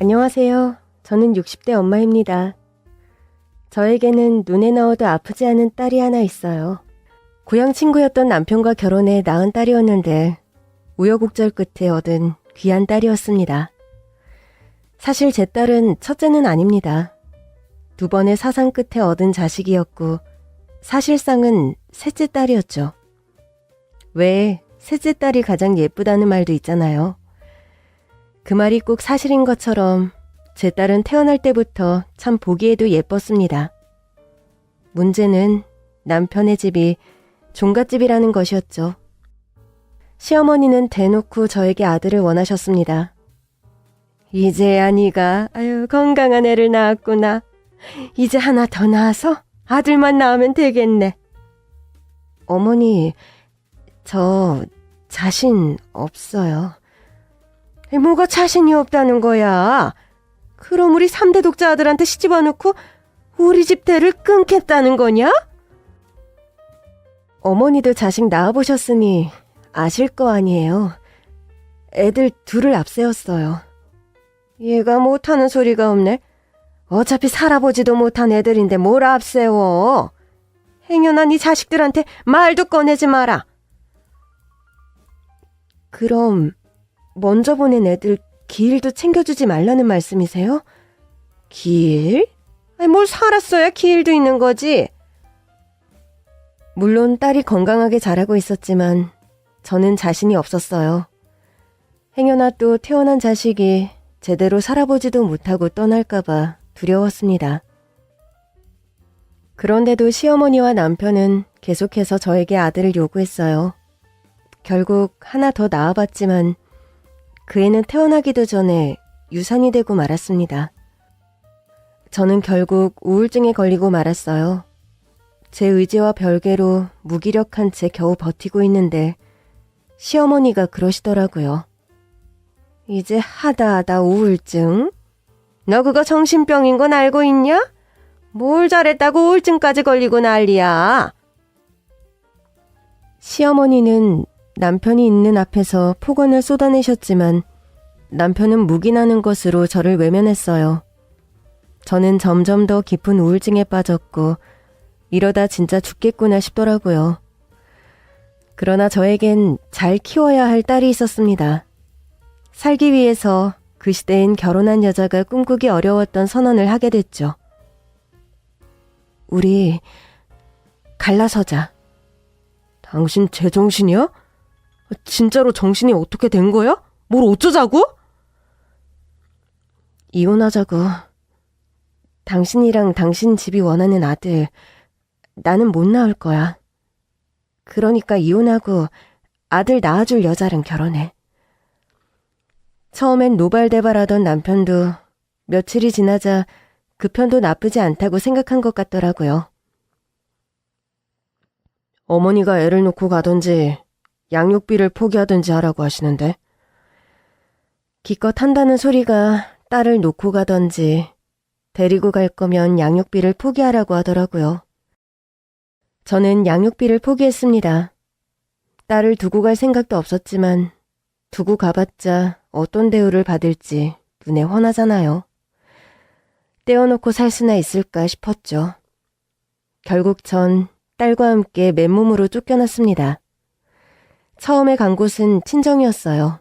안녕하세요. 저는 60대 엄마입니다. 저에게는 눈에 넣어도 아프지 않은 딸이 하나 있어요. 고향 친구였던 남편과 결혼해 낳은 딸이었는데 우여곡절 끝에 얻은 귀한 딸이었습니다. 사실 제 딸은 첫째는 아닙니다. 두 번의 사상 끝에 얻은 자식이었고 사실상은 셋째 딸이었죠. 왜 셋째 딸이 가장 예쁘다는 말도 있잖아요. 그 말이 꼭 사실인 것처럼 제 딸은 태어날 때부터 참 보기에도 예뻤습니다. 문제는 남편의 집이 종갓집이라는 것이었죠. 시어머니는 대놓고 저에게 아들을 원하셨습니다. 이제야 네가 건강한 애를 낳았구나. 이제 하나 더 낳아서 아들만 낳으면 되겠네. 어머니, 저 자신 없어요. 뭐가 자신이 없다는 거야? 그럼 우리 3대 독자 아들한테 시집와 놓고 우리 집 대를 끊겠다는 거냐? 어머니도 자식 낳아보셨으니 아실 거 아니에요. 애들 둘을 앞세웠어요. 얘가 못하는 소리가 없네. 어차피 살아보지도 못한 애들인데 뭘 앞세워. 행여나 네 자식들한테 말도 꺼내지 마라. 그럼 먼저 보낸 애들 기일도 챙겨주지 말라는 말씀이세요? 기일? 뭘 살았어야 기일도 있는 거지. 물론 딸이 건강하게 자라고 있었지만 저는 자신이 없었어요. 행여나 또 태어난 자식이 제대로 살아보지도 못하고 떠날까봐 두려웠습니다. 그런데도 시어머니와 남편은 계속해서 저에게 아들을 요구했어요. 결국 하나 더 낳아봤지만 그 애는 태어나기도 전에 유산이 되고 말았습니다. 저는 결국 우울증에 걸리고 말았어요. 제 의지와 별개로 무기력한 채 겨우 버티고 있는데 시어머니가 그러시더라고요. 이제 하다 우울증? 너 그거 정신병인 건 알고 있냐? 뭘 잘했다고 우울증까지 걸리고 난리야. 시어머니는 남편이 있는 앞에서 폭언을 쏟아내셨지만 남편은 묵인하는 것으로 저를 외면했어요. 저는 점점 더 깊은 우울증에 빠졌고 이러다 진짜 죽겠구나 싶더라고요. 그러나 저에겐 잘 키워야 할 딸이 있었습니다. 살기 위해서 그 시대엔 결혼한 여자가 꿈꾸기 어려웠던 선언을 하게 됐죠. 우리 갈라서자. 당신 제정신이야? 진짜로 정신이 어떻게 된 거야? 뭘 어쩌자고? 이혼하자고. 당신이랑 당신 집이 원하는 아들, 나는 못 낳을 거야. 그러니까 이혼하고 아들 낳아줄 여자랑 결혼해. 처음엔 노발대발하던 남편도 며칠이 지나자 그 편도 나쁘지 않다고 생각한 것 같더라고요. 어머니가 애를 놓고 가든지 양육비를 포기하든지 하라고 하시는데 기껏 한다는 소리가 딸을 놓고 가든지 데리고 갈 거면 양육비를 포기하라고 하더라고요. 저는 양육비를 포기했습니다. 딸을 두고 갈 생각도 없었지만 두고 가봤자 어떤 대우를 받을지 눈에 훤하잖아요. 떼어놓고 살 수나 있을까 싶었죠. 결국 전 딸과 함께 맨몸으로 쫓겨났습니다. 처음에 간 곳은 친정이었어요.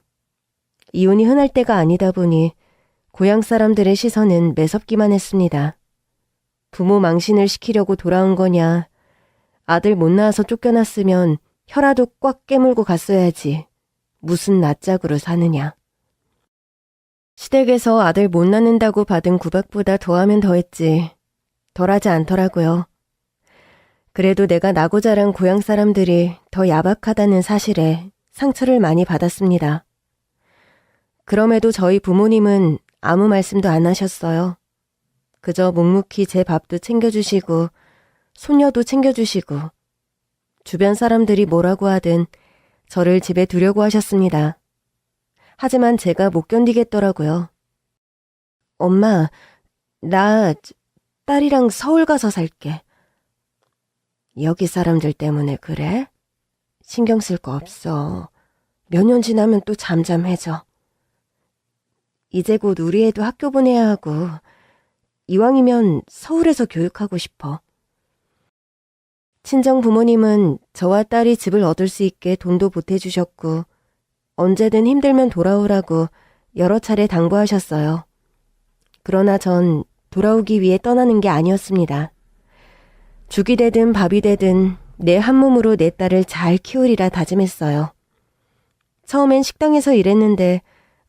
이혼이 흔할 때가 아니다 보니 고향 사람들의 시선은 매섭기만 했습니다. 부모 망신을 시키려고 돌아온 거냐, 아들 못 낳아서 쫓겨났으면 혀라도 꽉 깨물고 갔어야지. 무슨 낯짝으로 사느냐. 시댁에서 아들 못 낳는다고 받은 구박보다 더하면 더했지 덜하지 않더라고요. 그래도 내가 나고 자란 고향 사람들이 더 야박하다는 사실에 상처를 많이 받았습니다. 그럼에도 저희 부모님은 아무 말씀도 안 하셨어요. 그저 묵묵히 제 밥도 챙겨주시고 손녀도 챙겨주시고 주변 사람들이 뭐라고 하든 저를 집에 두려고 하셨습니다. 하지만 제가 못 견디겠더라고요. 엄마, 나 딸이랑 서울 가서 살게. 여기 사람들 때문에 그래? 신경 쓸 거 없어. 몇 년 지나면 또 잠잠해져. 이제 곧 우리 애도 학교 보내야 하고 이왕이면 서울에서 교육하고 싶어. 친정 부모님은 저와 딸이 집을 얻을 수 있게 돈도 보태주셨고 언제든 힘들면 돌아오라고 여러 차례 당부하셨어요. 그러나 전 돌아오기 위해 떠나는 게 아니었습니다. 죽이 되든 밥이 되든 내 한 몸으로 내 딸을 잘 키우리라 다짐했어요. 처음엔 식당에서 일했는데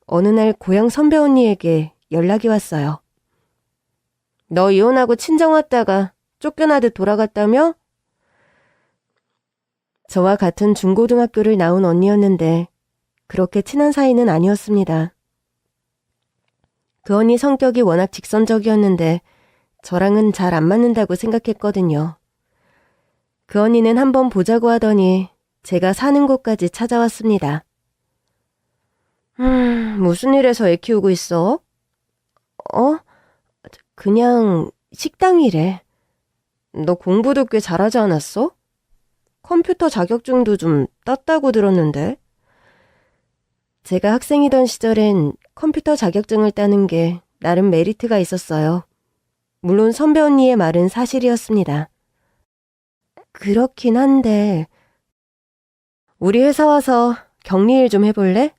어느 날 고향 선배 언니에게 연락이 왔어요. 너 이혼하고 친정 왔다가 쫓겨나듯 돌아갔다며? 저와 같은 중고등학교를 나온 언니였는데 그렇게 친한 사이는 아니었습니다. 그 언니 성격이 워낙 직선적이었는데 저랑은 잘 안 맞는다고 생각했거든요. 그 언니는 한번 보자고 하더니 제가 사는 곳까지 찾아왔습니다. 무슨 일해서 애 키우고 있어? 그냥 식당 일해. 너 공부도 꽤 잘하지 않았어? 컴퓨터 자격증도 좀 땄다고 들었는데. 제가 학생이던 시절엔 컴퓨터 자격증을 따는 게 나름 메리트가 있었어요. 물론 선배 언니의 말은 사실이었습니다. 그렇긴 한데 우리 회사 와서 격리일 좀 해볼래?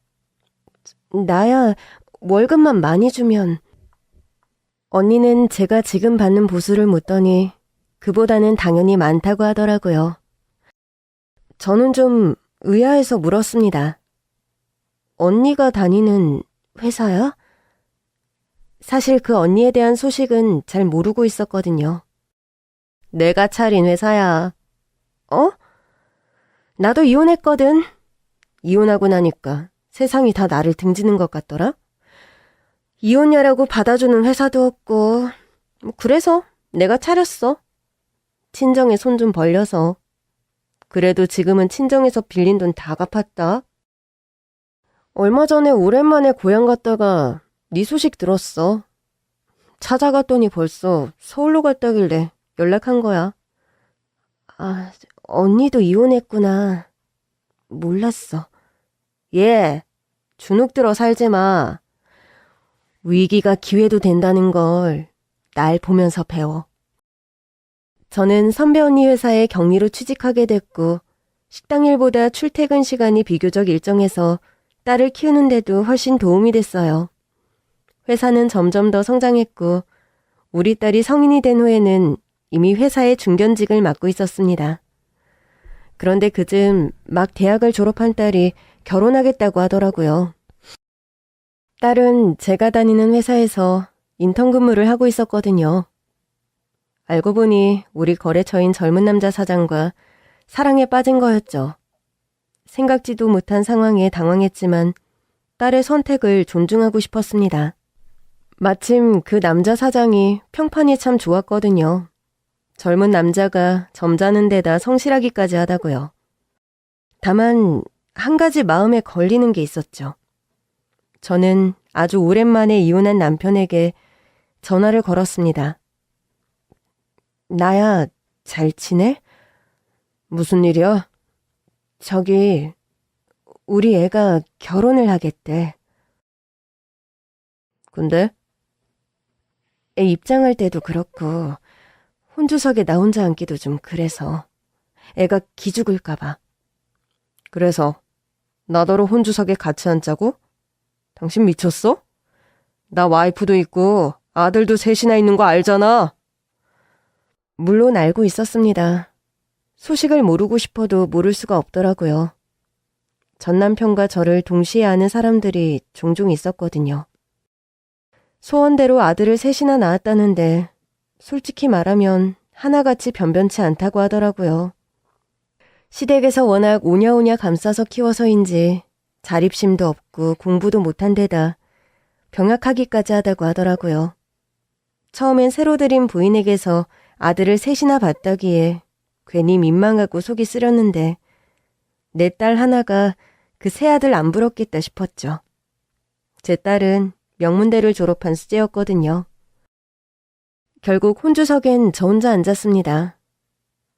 나야 월급만 많이 주면. 언니는 제가 지금 받는 보수를 묻더니 그보다는 당연히 많다고 하더라고요. 저는 좀 의아해서 물었습니다. 언니가 다니는 회사야? 사실 그 언니에 대한 소식은 잘 모르고 있었거든요. 내가 차린 회사야. 나도 이혼했거든. 이혼하고 나니까 세상이 다 나를 등지는 것 같더라. 이혼녀라고 받아주는 회사도 없고 그래서 내가 차렸어. 친정에 손 좀 벌려서. 그래도 지금은 친정에서 빌린 돈 다 갚았다. 얼마 전에 오랜만에 고향 갔다가 네 소식 들었어. 찾아갔더니 벌써 서울로 갔다길래 연락한 거야. 언니도 이혼했구나. 몰랐어. 주눅 들어 살지 마. 위기가 기회도 된다는 걸 날 보면서 배워. 저는 선배 언니 회사에 격리로 취직하게 됐고 식당 일보다 출퇴근 시간이 비교적 일정해서 딸을 키우는데도 훨씬 도움이 됐어요. 회사는 점점 더 성장했고 우리 딸이 성인이 된 후에는 이미 회사의 중견직을 맡고 있었습니다. 그런데 그즘 막 대학을 졸업한 딸이 결혼하겠다고 하더라고요. 딸은 제가 다니는 회사에서 인턴 근무를 하고 있었거든요. 알고 보니 우리 거래처인 젊은 남자 사장과 사랑에 빠진 거였죠. 생각지도 못한 상황에 당황했지만 딸의 선택을 존중하고 싶었습니다. 마침 그 남자 사장이 평판이 참 좋았거든요. 젊은 남자가 점잖은 데다 성실하기까지 하다고요. 다만 한 가지 마음에 걸리는 게 있었죠. 저는 아주 오랜만에 이혼한 남편에게 전화를 걸었습니다. 나야, 잘 지내? 무슨 일이야? 저기, 우리 애가 결혼을 하겠대. 근데? 애 입장할 때도 그렇고 혼주석에 나 혼자 앉기도 좀 그래서 애가 기죽을까봐. 그래서 나더러 혼주석에 같이 앉자고? 당신 미쳤어? 나 와이프도 있고 아들도 셋이나 있는 거 알잖아. 물론 알고 있었습니다. 소식을 모르고 싶어도 모를 수가 없더라고요. 전 남편과 저를 동시에 아는 사람들이 종종 있었거든요. 소원대로 아들을 셋이나 낳았다는데 솔직히 말하면 하나같이 변변치 않다고 하더라고요. 시댁에서 워낙 오냐오냐 감싸서 키워서인지 자립심도 없고 공부도 못한 데다 병약하기까지 하다고 하더라고요. 처음엔 새로 들인 부인에게서 아들을 셋이나 봤다기에 괜히 민망하고 속이 쓰렸는데 내 딸 하나가 그 새 아들 안 부럽겠다 싶었죠. 제 딸은 명문대를 졸업한 수재였거든요. 결국 혼주석엔 저 혼자 앉았습니다.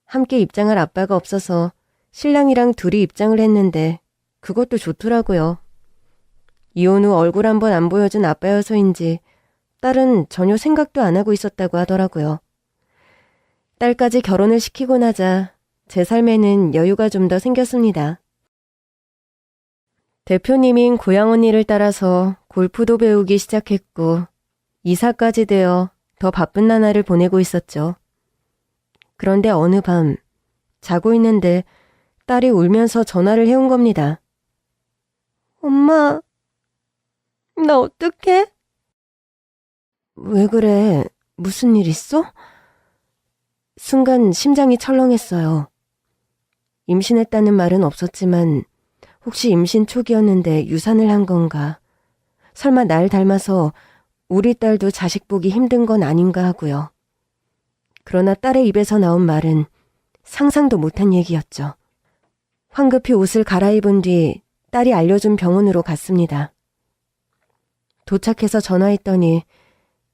함께 입장할 아빠가 없어서 신랑이랑 둘이 입장을 했는데 그것도 좋더라고요. 이혼 후 얼굴 한 번 안 보여준 아빠여서인지 딸은 전혀 생각도 안 하고 있었다고 하더라고요. 딸까지 결혼을 시키고 나자 제 삶에는 여유가 좀 더 생겼습니다. 대표님인 고향 언니를 따라서 골프도 배우기 시작했고 이사까지 되어 더 바쁜 나날을 보내고 있었죠. 그런데 어느 밤 자고 있는데 딸이 울면서 전화를 해온 겁니다. 엄마, 나 어떡해? 왜 그래? 무슨 일 있어? 순간 심장이 철렁했어요. 임신했다는 말은 없었지만 혹시 임신 초기였는데 유산을 한 건가? 설마 날 닮아서 우리 딸도 자식 보기 힘든 건 아닌가 하고요. 그러나 딸의 입에서 나온 말은 상상도 못한 얘기였죠. 황급히 옷을 갈아입은 뒤 딸이 알려준 병원으로 갔습니다. 도착해서 전화했더니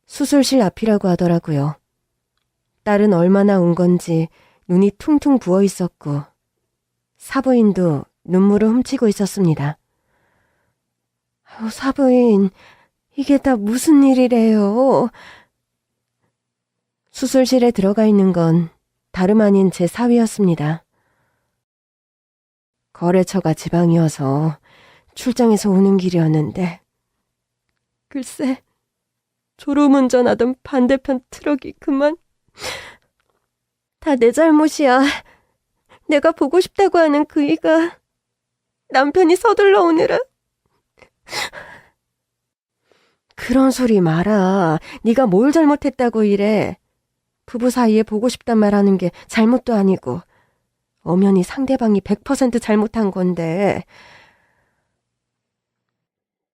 수술실 앞이라고 하더라고요. 딸은 얼마나 운 건지 눈이 퉁퉁 부어 있었고 사부인도 눈물을 훔치고 있었습니다. 사부인, 이게 다 무슨 일이래요? 수술실에 들어가 있는 건 다름 아닌 제 사위였습니다. 거래처가 지방이어서 출장에서 오는 길이었는데 글쎄, 졸음운전하던 반대편 트럭이 그만. 다 내 잘못이야. 내가 보고 싶다고 하는 그이가 남편이 서둘러 오느라. 그런 소리 마라. 네가 뭘 잘못했다고 이래. 부부 사이에 보고 싶단 말 하는 게 잘못도 아니고 엄연히 상대방이 100% 잘못한 건데.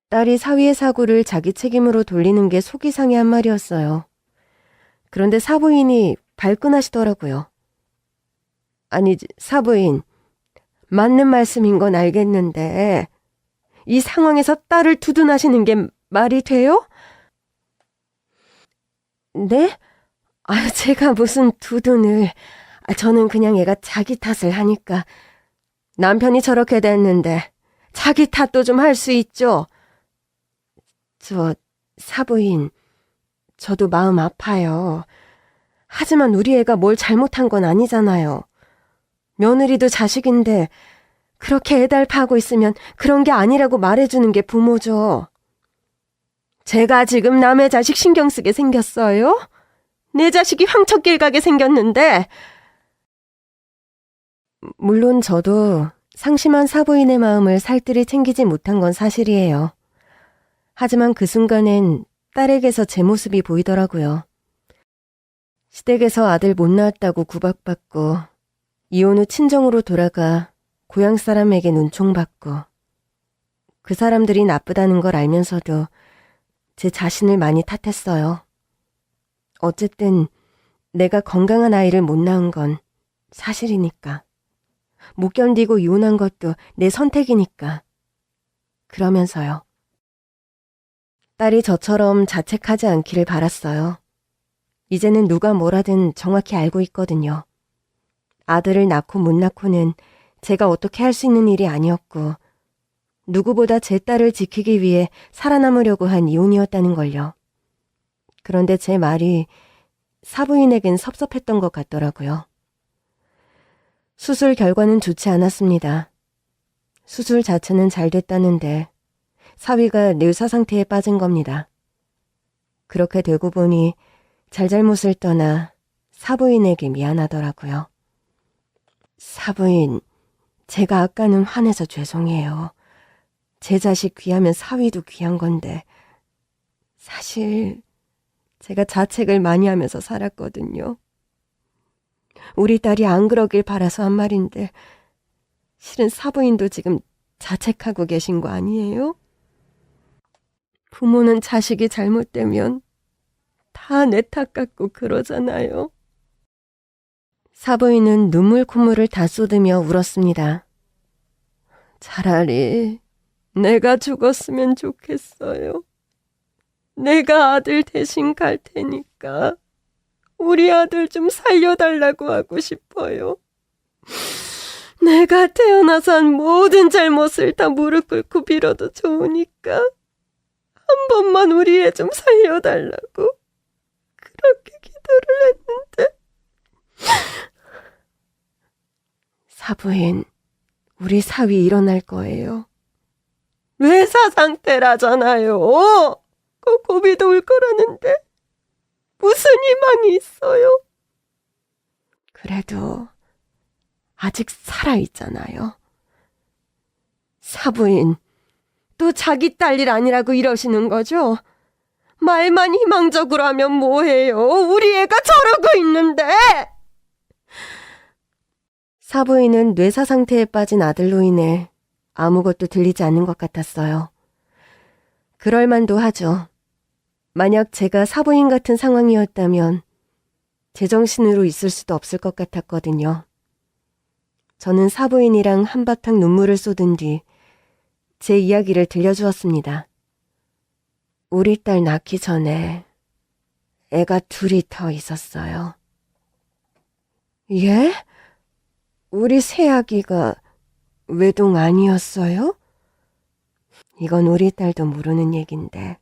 딸이 사위의 사고를 자기 책임으로 돌리는 게 속이 상해한 말이었어요. 그런데 사부인이 발끈하시더라고요. 아니, 사부인, 맞는 말씀인 건 알겠는데 이 상황에서 딸을 두둔하시는 게 말이 돼요? 네? 제가 무슨 두둔을. 저는 그냥 얘가 자기 탓을 하니까. 남편이 저렇게 됐는데 자기 탓도 좀 할 수 있죠. 사부인, 저도 마음 아파요. 하지만 우리 애가 뭘 잘못한 건 아니잖아요. 며느리도 자식인데 그렇게 애달파하고 있으면 그런 게 아니라고 말해주는 게 부모죠. 제가 지금 남의 자식 신경 쓰게 생겼어요? 내 자식이 황천길 가게 생겼는데. 물론 저도 상심한 사부인의 마음을 살뜰히 챙기지 못한 건 사실이에요. 하지만 그 순간엔 딸에게서 제 모습이 보이더라고요. 시댁에서 아들 못 낳았다고 구박받고 이혼 후 친정으로 돌아가 고향 사람에게 눈총받고 그 사람들이 나쁘다는 걸 알면서도 제 자신을 많이 탓했어요. 어쨌든 내가 건강한 아이를 못 낳은 건 사실이니까. 못 견디고 이혼한 것도 내 선택이니까. 그러면서요. 딸이 저처럼 자책하지 않기를 바랐어요. 이제는 누가 뭐라든 정확히 알고 있거든요. 아들을 낳고 못 낳고는 제가 어떻게 할 수 있는 일이 아니었고 누구보다 제 딸을 지키기 위해 살아남으려고 한 이혼이었다는 걸요. 그런데 제 말이 사부인에겐 섭섭했던 것 같더라고요. 수술 결과는 좋지 않았습니다. 수술 자체는 잘 됐다는데 사위가 뇌사 상태에 빠진 겁니다. 그렇게 되고 보니 잘잘못을 떠나 사부인에게 미안하더라고요. 사부인, 제가 아까는 화내서 죄송해요. 제 자식 귀하면 사위도 귀한 건데 사실 제가 자책을 많이 하면서 살았거든요. 우리 딸이 안 그러길 바라서 한 말인데 실은 사부인도 지금 자책하고 계신 거 아니에요? 부모는 자식이 잘못되면 다 내 탓 같고 그러잖아요. 사부인은 눈물 콧물을 다 쏟으며 울었습니다. 차라리 내가 죽었으면 좋겠어요. 내가 아들 대신 갈 테니까 우리 아들 좀 살려달라고 하고 싶어요. 내가 태어나서 한 모든 잘못을 다 무릎 꿇고 빌어도 좋으니까 한 번만 우리 애 좀 살려달라고 그렇게 기도를 했는데. 사부인, 우리 사위 일어날 거예요. 뇌사 상태라잖아요. 그 고비도 올 거라는데 무슨 희망이 있어요? 그래도 아직 살아있잖아요. 사부인, 또 자기 딸 일 아니라고 이러시는 거죠? 말만 희망적으로 하면 뭐해요? 우리 애가 저러고 있는데! 사부인은 뇌사 상태에 빠진 아들로 인해 아무것도 들리지 않는 것 같았어요. 그럴 만도 하죠. 만약 제가 사부인 같은 상황이었다면 제정신으로 있을 수도 없을 것 같았거든요. 저는 사부인이랑 한바탕 눈물을 쏟은 뒤 제 이야기를 들려주었습니다. 우리 딸 낳기 전에 애가 둘이 더 있었어요. 예? 우리 새아기가 외동 아니었어요? 이건 우리 딸도 모르는 얘긴데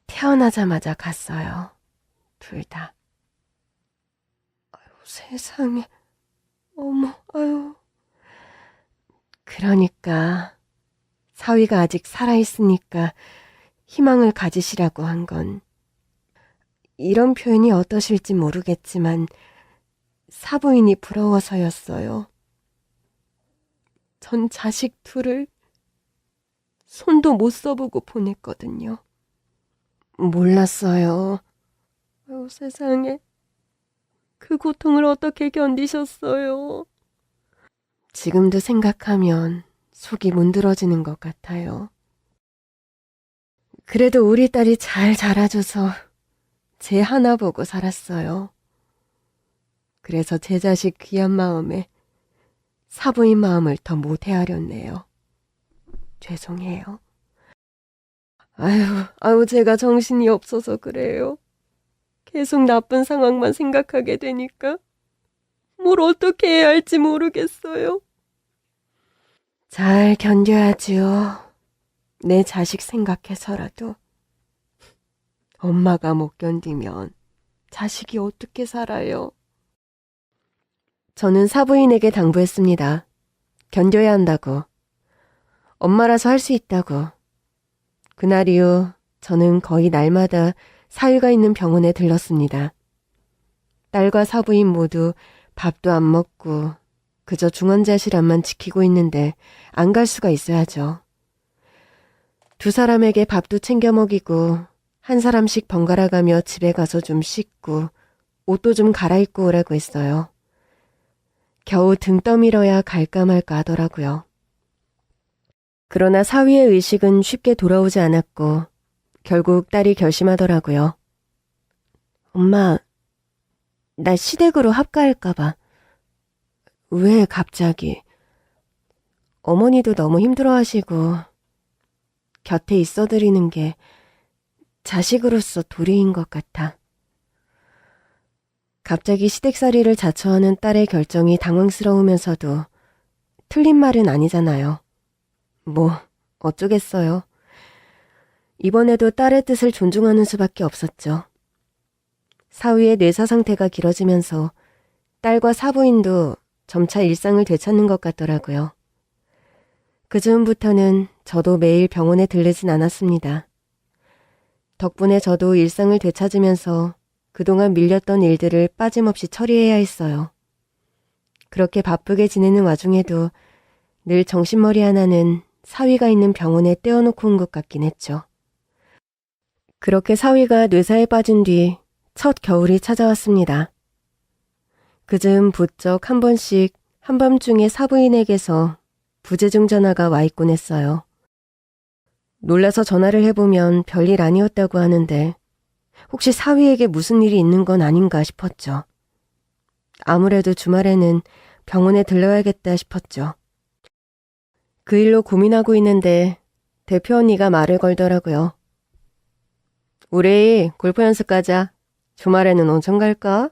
태어나자마자 갔어요. 둘 다. 아유, 세상에. 어머, 아유. 그러니까 사위가 아직 살아있으니까 희망을 가지시라고 한 건, 이런 표현이 어떠실지 모르겠지만 사부인이 부러워서였어요. 전 자식 둘을 손도 못 써보고 보냈거든요. 몰랐어요. 아유, 세상에. 그 고통을 어떻게 견디셨어요? 지금도 생각하면 속이 문드러지는 것 같아요. 그래도 우리 딸이 잘 자라줘서 제 하나 보고 살았어요. 그래서 제 자식 귀한 마음에 사부인 마음을 더 못 헤아렸네요. 죄송해요. 아유, 제가 정신이 없어서 그래요. 계속 나쁜 상황만 생각하게 되니까 뭘 어떻게 해야 할지 모르겠어요. 잘 견뎌야지요. 내 자식 생각해서라도. 엄마가 못 견디면 자식이 어떻게 살아요? 저는 사부인에게 당부했습니다. 견뎌야 한다고. 엄마라서 할 수 있다고. 그날 이후 저는 거의 날마다 사위가 있는 병원에 들렀습니다. 딸과 사부인 모두 밥도 안 먹고 그저 중환자실 앞만 지키고 있는데 안 갈 수가 있어야죠. 두 사람에게 밥도 챙겨 먹이고 한 사람씩 번갈아 가며 집에 가서 좀 씻고 옷도 좀 갈아입고 오라고 했어요. 겨우 등 떠밀어야 갈까 말까 하더라고요. 그러나 사위의 의식은 쉽게 돌아오지 않았고 결국 딸이 결심하더라고요. 엄마, 나 시댁으로 합가할까 봐. 왜 갑자기? 어머니도 너무 힘들어하시고 곁에 있어드리는 게 자식으로서 도리인 것 같아. 갑자기 시댁살이를 자처하는 딸의 결정이 당황스러우면서도 틀린 말은 아니잖아요. 뭐 어쩌겠어요. 이번에도 딸의 뜻을 존중하는 수밖에 없었죠. 사위의 뇌사 상태가 길어지면서 딸과 사부인도 점차 일상을 되찾는 것 같더라고요. 그 즈음부터는 저도 매일 병원에 들르진 않았습니다. 덕분에 저도 일상을 되찾으면서 그동안 밀렸던 일들을 빠짐없이 처리해야 했어요. 그렇게 바쁘게 지내는 와중에도 늘 정신머리 하나는 사위가 있는 병원에 떼어놓고 온 것 같긴 했죠. 그렇게 사위가 뇌사에 빠진 뒤 첫 겨울이 찾아왔습니다. 그즈음 부쩍 한 번씩 한밤중에 사부인에게서 부재중 전화가 와 있곤 했어요. 놀라서 전화를 해보면 별일 아니었다고 하는데 혹시 사위에게 무슨 일이 있는 건 아닌가 싶었죠. 아무래도 주말에는 병원에 들러야겠다 싶었죠. 그 일로 고민하고 있는데 대표 언니가 말을 걸더라고요. 우리 골프 연습 가자. 주말에는 온천 갈까?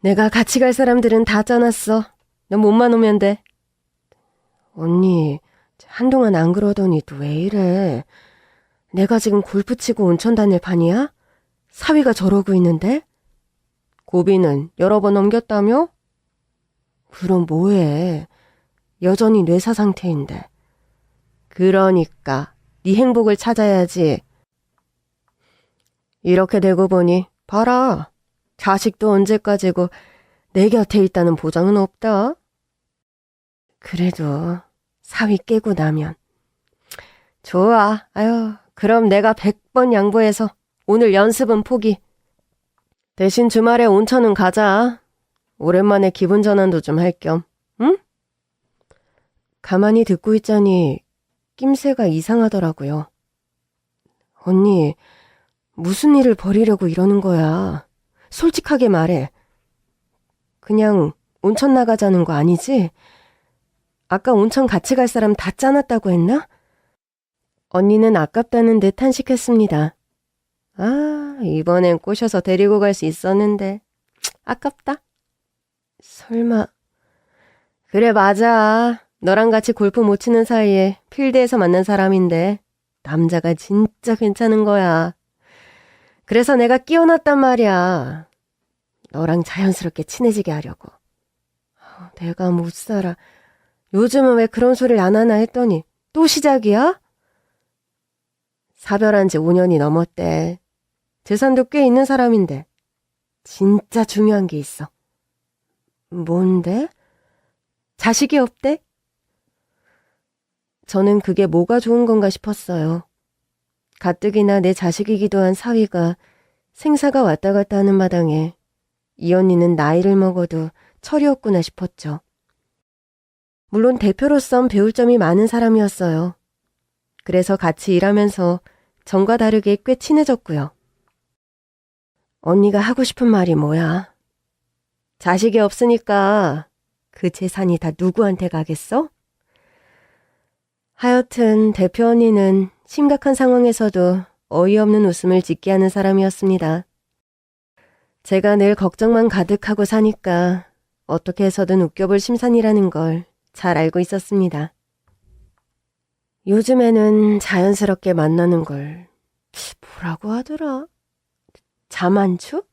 내가 같이 갈 사람들은 다 짜놨어. 넌 몸만 오면 돼. 언니, 한동안 안 그러더니 또 왜 이래? 내가 지금 골프 치고 온천 다닐 판이야? 사위가 저러고 있는데? 고비는 여러 번 넘겼다며? 그럼 뭐해? 여전히 뇌사 상태인데. 그러니까 네 행복을 찾아야지. 이렇게 되고 보니 봐라. 자식도 언제까지고 내 곁에 있다는 보장은 없다. 그래도 사위 깨고 나면. 좋아. 아유, 그럼 내가 100번 양보해서 오늘 연습은 포기. 대신 주말에 온천은 가자. 오랜만에 기분 전환도 좀 할 겸. 응? 가만히 듣고 있자니 낌새가 이상하더라고요. 언니, 무슨 일을 벌이려고 이러는 거야? 솔직하게 말해. 그냥 온천 나가자는 거 아니지? 아까 온천 같이 갈 사람 다 짜놨다고 했나? 언니는 아깝다는 듯 탄식했습니다. 아, 이번엔 꼬셔서 데리고 갈 수 있었는데 아깝다. 설마. 그래, 맞아. 너랑 같이 골프 못 치는 사이에 필드에서 만난 사람인데 남자가 진짜 괜찮은 거야. 그래서 내가 끼워놨단 말이야. 너랑 자연스럽게 친해지게 하려고. 내가 못 살아. 요즘은 왜 그런 소리를 안 하나 했더니 또 시작이야? 사별한 지 5년이 넘었대. 재산도 꽤 있는 사람인데 진짜 중요한 게 있어. 뭔데? 자식이 없대? 저는 그게 뭐가 좋은 건가 싶었어요. 가뜩이나 내 자식이기도 한 사위가 생사가 왔다 갔다 하는 마당에 이 언니는 나이를 먹어도 철이 없구나 싶었죠. 물론 대표로선 배울 점이 많은 사람이었어요. 그래서 같이 일하면서 전과 다르게 꽤 친해졌고요. 언니가 하고 싶은 말이 뭐야? 자식이 없으니까 그 재산이 다 누구한테 가겠어? 하여튼 대표 언니는 심각한 상황에서도 어이없는 웃음을 짓게 하는 사람이었습니다. 제가 늘 걱정만 가득하고 사니까 어떻게 해서든 웃겨볼 심산이라는 걸 잘 알고 있었습니다. 요즘에는 자연스럽게 만나는 걸 뭐라고 하더라? 자만추?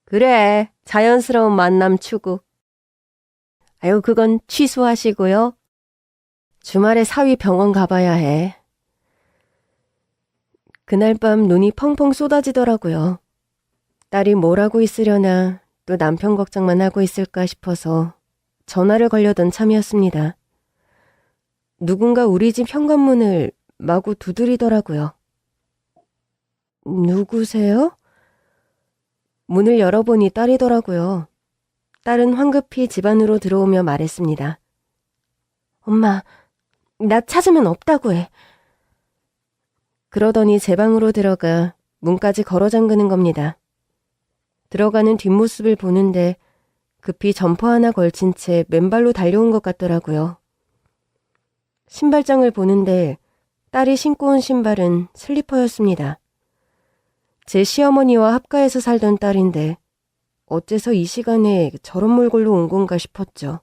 그래, 자연스러운 만남 추구. 아유, 그건 취소하시고요. 주말에 사위 병원 가봐야 해. 그날 밤 눈이 펑펑 쏟아지더라고요. 딸이 뭘 하고 있으려나 또 남편 걱정만 하고 있을까 싶어서 전화를 걸려던 참이었습니다. 누군가 우리 집 현관문을 마구 두드리더라고요. 누구세요? 문을 열어보니 딸이더라고요. 딸은 황급히 집 안으로 들어오며 말했습니다. 엄마, 나 찾으면 없다고 해. 그러더니 제 방으로 들어가 문까지 걸어 잠그는 겁니다. 들어가는 뒷모습을 보는데 급히 점퍼 하나 걸친 채 맨발로 달려온 것 같더라고요. 신발장을 보는데 딸이 신고 온 신발은 슬리퍼였습니다. 제 시어머니와 합가해서 살던 딸인데 어째서 이 시간에 저런 몰골로 온 건가 싶었죠.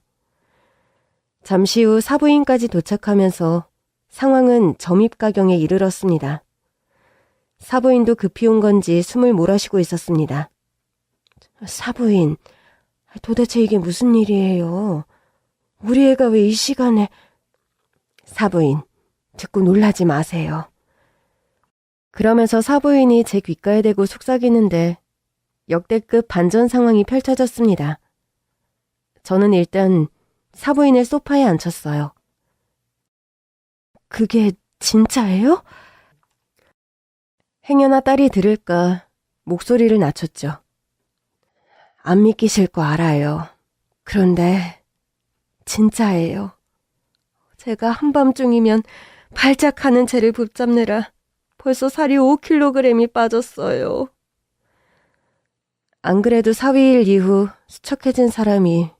잠시 후 사부인까지 도착하면서 상황은 점입가경에 이르렀습니다. 사부인도 급히 온 건지 숨을 몰아쉬고 있었습니다. 사부인, 도대체 이게 무슨 일이에요? 우리 애가 왜 이 시간에... 사부인, 듣고 놀라지 마세요. 그러면서 사부인이 제 귓가에 대고 속삭이는데 역대급 반전 상황이 펼쳐졌습니다. 저는 일단 사부인의 소파에 앉혔어요. 그게 진짜예요? 행여나 딸이 들을까 목소리를 낮췄죠. 안 믿기실 거 알아요. 그런데 진짜예요. 제가 한밤중이면 발작하는 채를 붙잡느라 벌써 살이 5kg이 빠졌어요. 안 그래도 사위일 이후 수척해진 사람이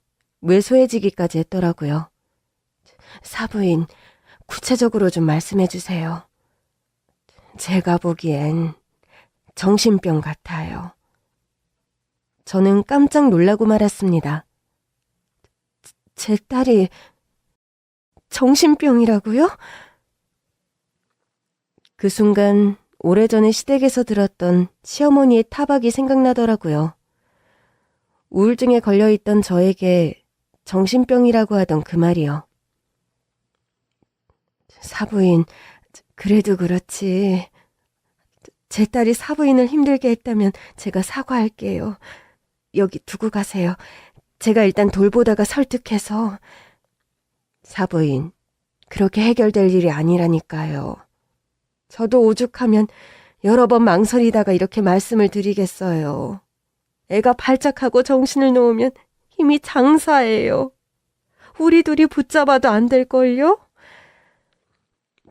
왜소해지기까지 했더라고요. 사부인, 구체적으로 좀 말씀해 주세요. 제가 보기엔 정신병 같아요. 저는 깜짝 놀라고 말았습니다. 제 딸이 정신병이라고요? 그 순간 오래전에 시댁에서 들었던 시어머니의 타박이 생각나더라고요. 우울증에 걸려있던 저에게 정신병이라고 하던 그 말이요. 사부인, 그래도 그렇지. 제 딸이 사부인을 힘들게 했다면 제가 사과할게요. 여기 두고 가세요. 제가 일단 돌보다가 설득해서. 사부인, 그렇게 해결될 일이 아니라니까요. 저도 오죽하면 여러 번 망설이다가 이렇게 말씀을 드리겠어요. 애가 발작하고 정신을 놓으면 힘이 장사예요. 우리 둘이 붙잡아도 안 될걸요?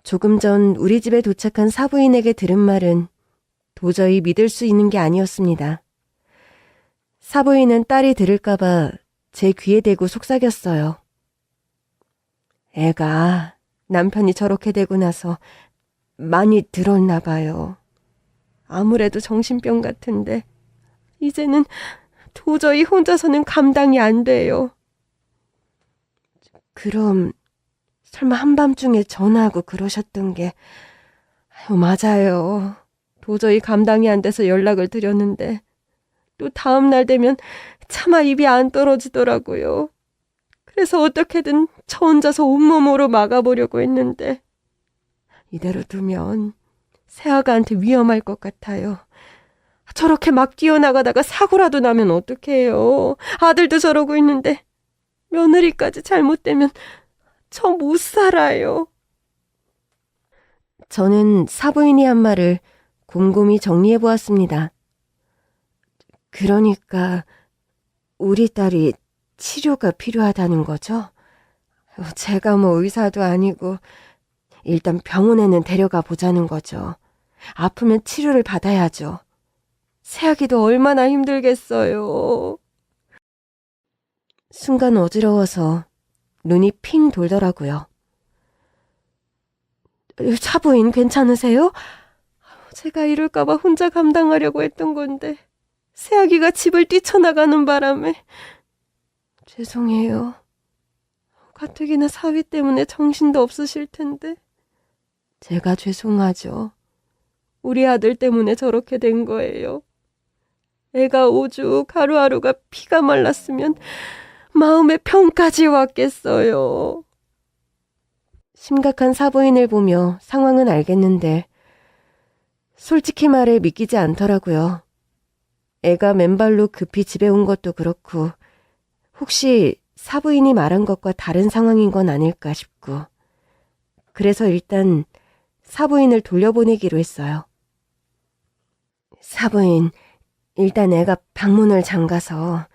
조금 전 우리 집에 도착한 사부인에게 들은 말은 도저히 믿을 수 있는 게 아니었습니다. 사부인은 딸이 들을까봐 제 귀에 대고 속삭였어요. 애가 남편이 저렇게 되고 나서 많이 들었나 봐요. 아무래도 정신병 같은데 이제는 도저히 혼자서는 감당이 안 돼요. 그럼 설마 한밤중에 전화하고 그러셨던 게... 맞아요. 도저히 감당이 안 돼서 연락을 드렸는데 또 다음 날 되면 차마 입이 안 떨어지더라고요. 그래서 어떻게든 저 혼자서 온몸으로 막아보려고 했는데 이대로 두면 새아가한테 위험할 것 같아요. 저렇게 막 뛰어나가다가 사고라도 나면 어떡해요. 아들도 저러고 있는데 며느리까지 잘못되면 저 못 살아요. 저는 사부인이 한 말을 곰곰이 정리해 보았습니다. 그러니까 우리 딸이 치료가 필요하다는 거죠? 제가 뭐 의사도 아니고 일단 병원에는 데려가 보자는 거죠. 아프면 치료를 받아야죠. 새아기도 얼마나 힘들겠어요. 순간 어지러워서 눈이 핑 돌더라고요. 사부인 괜찮으세요? 제가 이럴까봐 혼자 감당하려고 했던 건데 새아기가 집을 뛰쳐나가는 바람에. 죄송해요. 가뜩이나 사위 때문에 정신도 없으실 텐데. 제가 죄송하죠. 우리 아들 때문에 저렇게 된 거예요. 애가 오죽 하루하루가 피가 말랐으면 마음에 병까지 왔겠어요. 심각한 사부인을 보며 상황은 알겠는데 솔직히 말해 믿기지 않더라고요. 애가 맨발로 급히 집에 온 것도 그렇고 혹시 사부인이 말한 것과 다른 상황인 건 아닐까 싶고 그래서 일단 사부인을 돌려보내기로 했어요. 사부인, 일단 애가 방문을 잠가서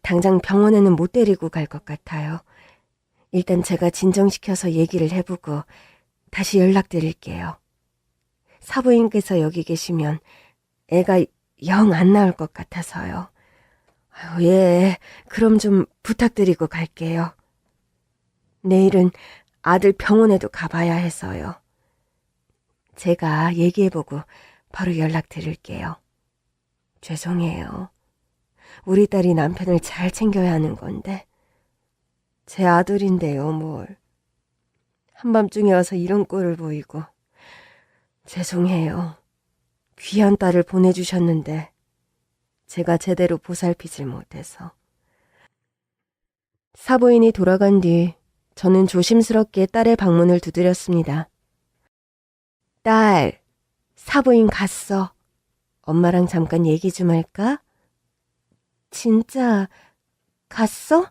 당장 병원에는 못 데리고 갈 것 같아요. 일단 제가 진정시켜서 얘기를 해보고 다시 연락드릴게요. 사부인께서 여기 계시면 애가 영 안 나올 것 같아서요. 아유, 예, 그럼 좀 부탁드리고 갈게요. 내일은 아들 병원에도 가봐야 해서요. 제가 얘기해보고 바로 연락드릴게요. 죄송해요. 우리 딸이 남편을 잘 챙겨야 하는 건데 제 아들인데요, 뭘. 한밤중에 와서 이런 꼴을 보이고. 죄송해요. 귀한 딸을 보내주셨는데 제가 제대로 보살피질 못해서. 사부인이 돌아간 뒤 저는 조심스럽게 딸의 방문을 두드렸습니다. 딸, 사부인 갔어. 엄마랑 잠깐 얘기 좀 할까? 진짜 갔어?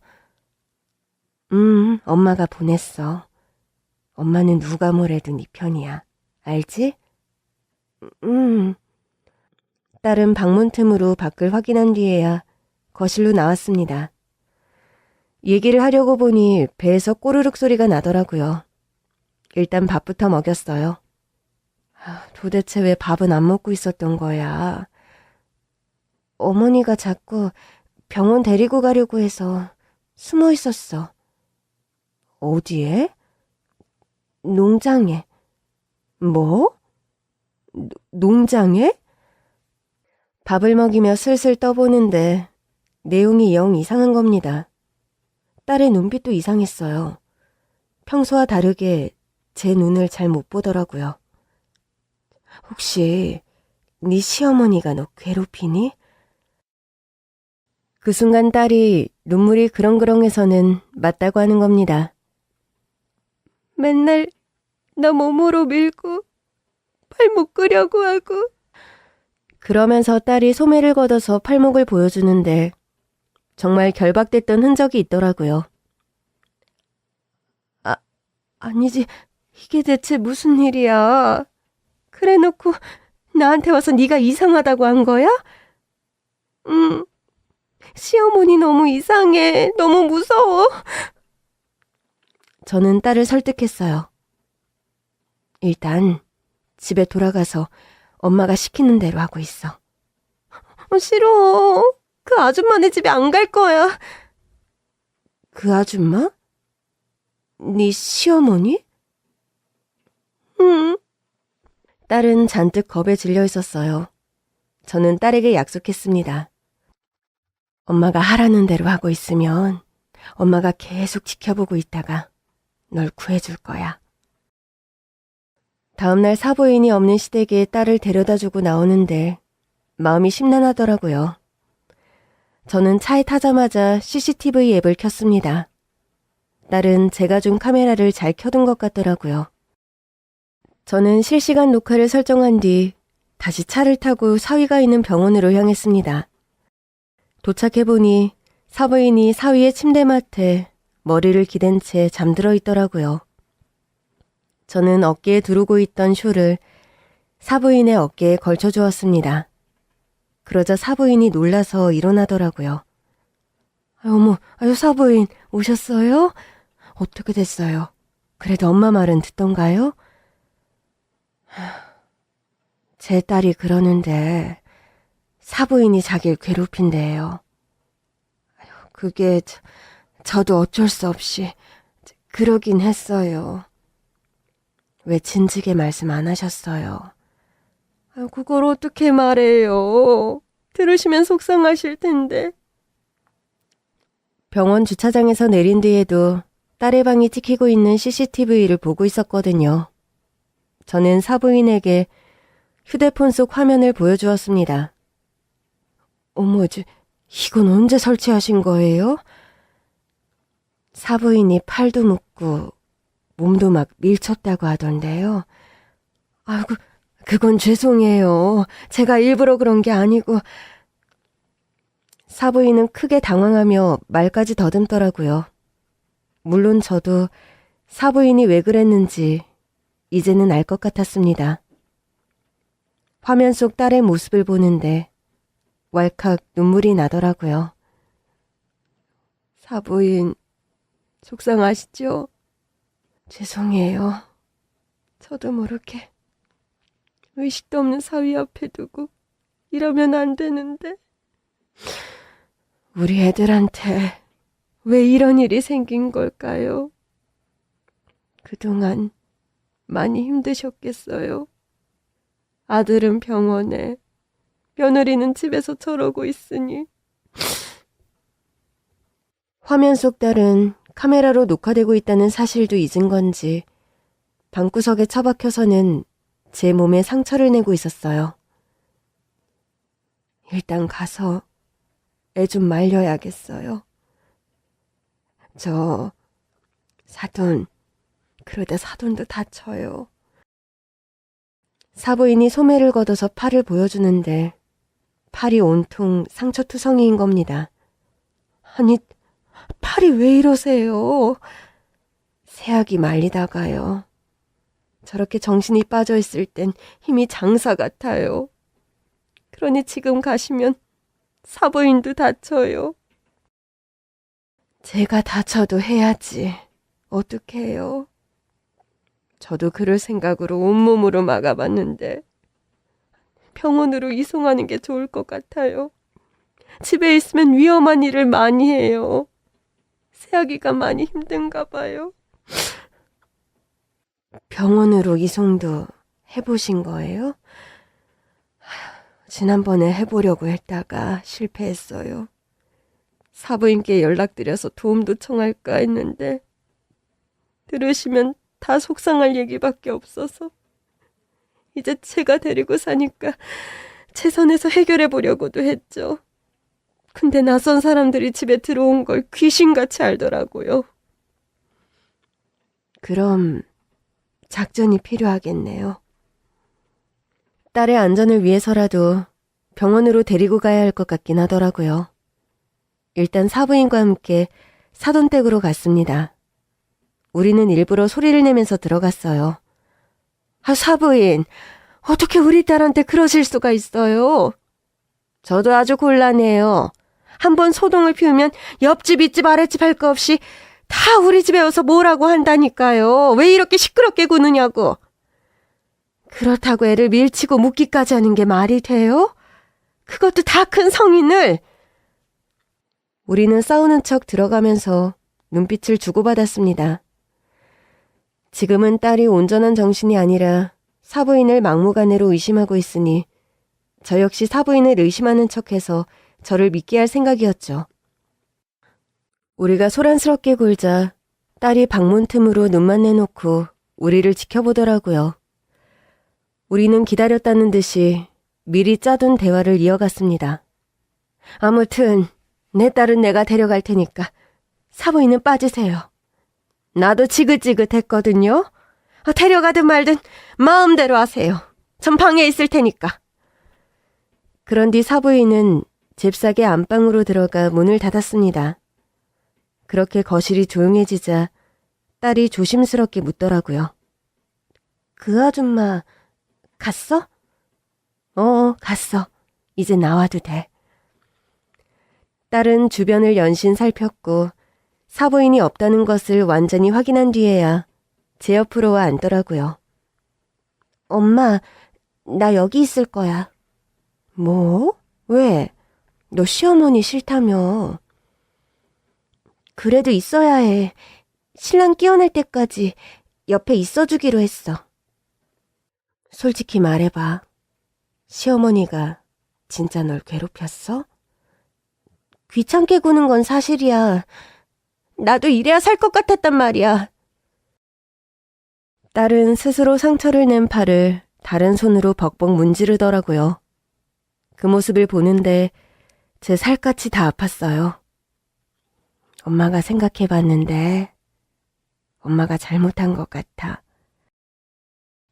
엄마가 보냈어. 엄마는 누가 뭐래도 네 편이야. 알지? 딸은 방문 틈으로 밖을 확인한 뒤에야 거실로 나왔습니다. 얘기를 하려고 보니 배에서 꼬르륵 소리가 나더라고요. 일단 밥부터 먹였어요. 도대체 왜 밥은 안 먹고 있었던 거야? 어머니가 자꾸 병원 데리고 가려고 해서 숨어 있었어. 어디에? 농장에. 뭐? 농장에? 밥을 먹이며 슬슬 떠보는데 내용이 영 이상한 겁니다. 딸의 눈빛도 이상했어요. 평소와 다르게 제 눈을 잘 못 보더라고요. 혹시 네 시어머니가 너 괴롭히니? 그 순간 딸이 눈물이 그렁그렁해서는 맞다고 하는 겁니다. 맨날 나 몸으로 밀고 팔목 끄려고 하고. 그러면서 딸이 소매를 걷어서 팔목을 보여주는데 정말 결박됐던 흔적이 있더라고요. 아니지, 이게 대체 무슨 일이야? 그래놓고 나한테 와서 네가 이상하다고 한 거야? 시어머니 너무 이상해. 너무 무서워. 저는 딸을 설득했어요. 일단 집에 돌아가서 엄마가 시키는 대로 하고 있어. 싫어. 그 아줌마네 집에 안 갈 거야. 그 아줌마? 네 시어머니? 응. 딸은 잔뜩 겁에 질려 있었어요. 저는 딸에게 약속했습니다. 엄마가 하라는 대로 하고 있으면 엄마가 계속 지켜보고 있다가 널 구해줄 거야. 다음날 사부인이 없는 시댁에 딸을 데려다주고 나오는데 마음이 심란하더라고요. 저는 차에 타자마자 CCTV 앱을 켰습니다. 딸은 제가 준 카메라를 잘 켜둔 것 같더라고요. 저는 실시간 녹화를 설정한 뒤 다시 차를 타고 사위가 있는 병원으로 향했습니다. 도착해보니 사부인이 사위의 침대맡에 머리를 기댄 채 잠들어 있더라고요. 저는 어깨에 두르고 있던 쇼를 사부인의 어깨에 걸쳐주었습니다. 그러자 사부인이 놀라서 일어나더라고요. 어머, 사부인 오셨어요? 어떻게 됐어요? 그래도 엄마 말은 듣던가요? 제 딸이 그러는데 사부인이 자기를 괴롭힌대요. 그게 저도 어쩔 수 없이 그러긴 했어요. 왜 진즉에 말씀 안 하셨어요? 그걸 어떻게 말해요? 들으시면 속상하실 텐데. 병원 주차장에서 내린 뒤에도 딸의 방이 찍히고 있는 CCTV를 보고 있었거든요. 저는 사부인에게 휴대폰 속 화면을 보여주었습니다. 어머, 이건 언제 설치하신 거예요? 사부인이 팔도 묶고 몸도 막 밀쳤다고 하던데요. 아이고, 그건 죄송해요. 제가 일부러 그런 게 아니고. 사부인은 크게 당황하며 말까지 더듬더라고요. 물론 저도 사부인이 왜 그랬는지 이제는 알 것 같았습니다. 화면 속 딸의 모습을 보는데 왈칵 눈물이 나더라고요. 사부인, 속상하시죠? 죄송해요. 저도 모르게 의식도 없는 사위 앞에 두고 이러면 안 되는데. 우리 애들한테 왜 이런 일이 생긴 걸까요? 그동안 많이 힘드셨겠어요. 아들은 병원에, 며느리는 집에서 저러고 있으니. 화면 속 딸은 카메라로 녹화되고 있다는 사실도 잊은 건지 방구석에 처박혀서는 제 몸에 상처를 내고 있었어요. 일단 가서 애 좀 말려야겠어요. 저 사돈, 그러다 사돈도 다쳐요. 사부인이 소매를 걷어서 팔을 보여주는데 팔이 온통 상처투성이인 겁니다. 아니, 팔이 왜 이러세요? 새아기 말리다가요. 저렇게 정신이 빠져 있을 땐 힘이 장사 같아요. 그러니 지금 가시면 사부인도 다쳐요. 제가 다쳐도 해야지. 어떡해요? 저도 그럴 생각으로 온몸으로 막아봤는데 병원으로 이송하는 게 좋을 것 같아요. 집에 있으면 위험한 일을 많이 해요. 새아기가 많이 힘든가 봐요. 병원으로 이송도 해보신 거예요? 지난번에 해보려고 했다가 실패했어요. 사부인께 연락드려서 도움도 청할까 했는데 들으시면 다 속상할 얘기밖에 없어서 이제 제가 데리고 사니까 제 선에서 해결해 보려고도 했죠. 근데 낯선 사람들이 집에 들어온 걸 귀신같이 알더라고요. 그럼 작전이 필요하겠네요. 딸의 안전을 위해서라도 병원으로 데리고 가야 할 것 같긴 하더라고요. 일단 사부인과 함께 사돈댁으로 갔습니다. 우리는 일부러 소리를 내면서 들어갔어요. 사부인, 어떻게 우리 딸한테 그러실 수가 있어요? 저도 아주 곤란해요. 한번 소동을 피우면 옆집, 윗집, 아랫집 할 거 없이 다 우리 집에 와서 뭐라고 한다니까요. 왜 이렇게 시끄럽게 구느냐고. 그렇다고 애를 밀치고 묻기까지 하는 게 말이 돼요? 그것도 다 큰 성인을. 우리는 싸우는 척 들어가면서 눈빛을 주고받았습니다. 지금은 딸이 온전한 정신이 아니라 사부인을 막무가내로 의심하고 있으니 저 역시 사부인을 의심하는 척해서 저를 믿게 할 생각이었죠. 우리가 소란스럽게 굴자 딸이 방문 틈으로 눈만 내놓고 우리를 지켜보더라고요. 우리는 기다렸다는 듯이 미리 짜둔 대화를 이어갔습니다. 아무튼 내 딸은 내가 데려갈 테니까 사부인은 빠지세요. 나도 지긋지긋했거든요. 데려가든 말든 마음대로 하세요. 전 방에 있을 테니까. 그런 뒤 사부인은 잽싸게 안방으로 들어가 문을 닫았습니다. 그렇게 거실이 조용해지자 딸이 조심스럽게 묻더라고요. 그 아줌마 갔어? 갔어. 이제 나와도 돼. 딸은 주변을 연신 살폈고 사부인이 없다는 것을 완전히 확인한 뒤에야 제 옆으로 와 앉더라고요. 엄마, 나 여기 있을 거야. 뭐? 왜? 너 시어머니 싫다며. 그래도 있어야 해. 신랑 끼어날 때까지 옆에 있어주기로 했어. 솔직히 말해봐. 시어머니가 진짜 널 괴롭혔어? 귀찮게 구는 건 사실이야. 나도 이래야 살 것 같았단 말이야. 딸은 스스로 상처를 낸 팔을 다른 손으로 벅벅 문지르더라고요. 그 모습을 보는데 제 살갗이 다 아팠어요. 엄마가 생각해봤는데 엄마가 잘못한 것 같아.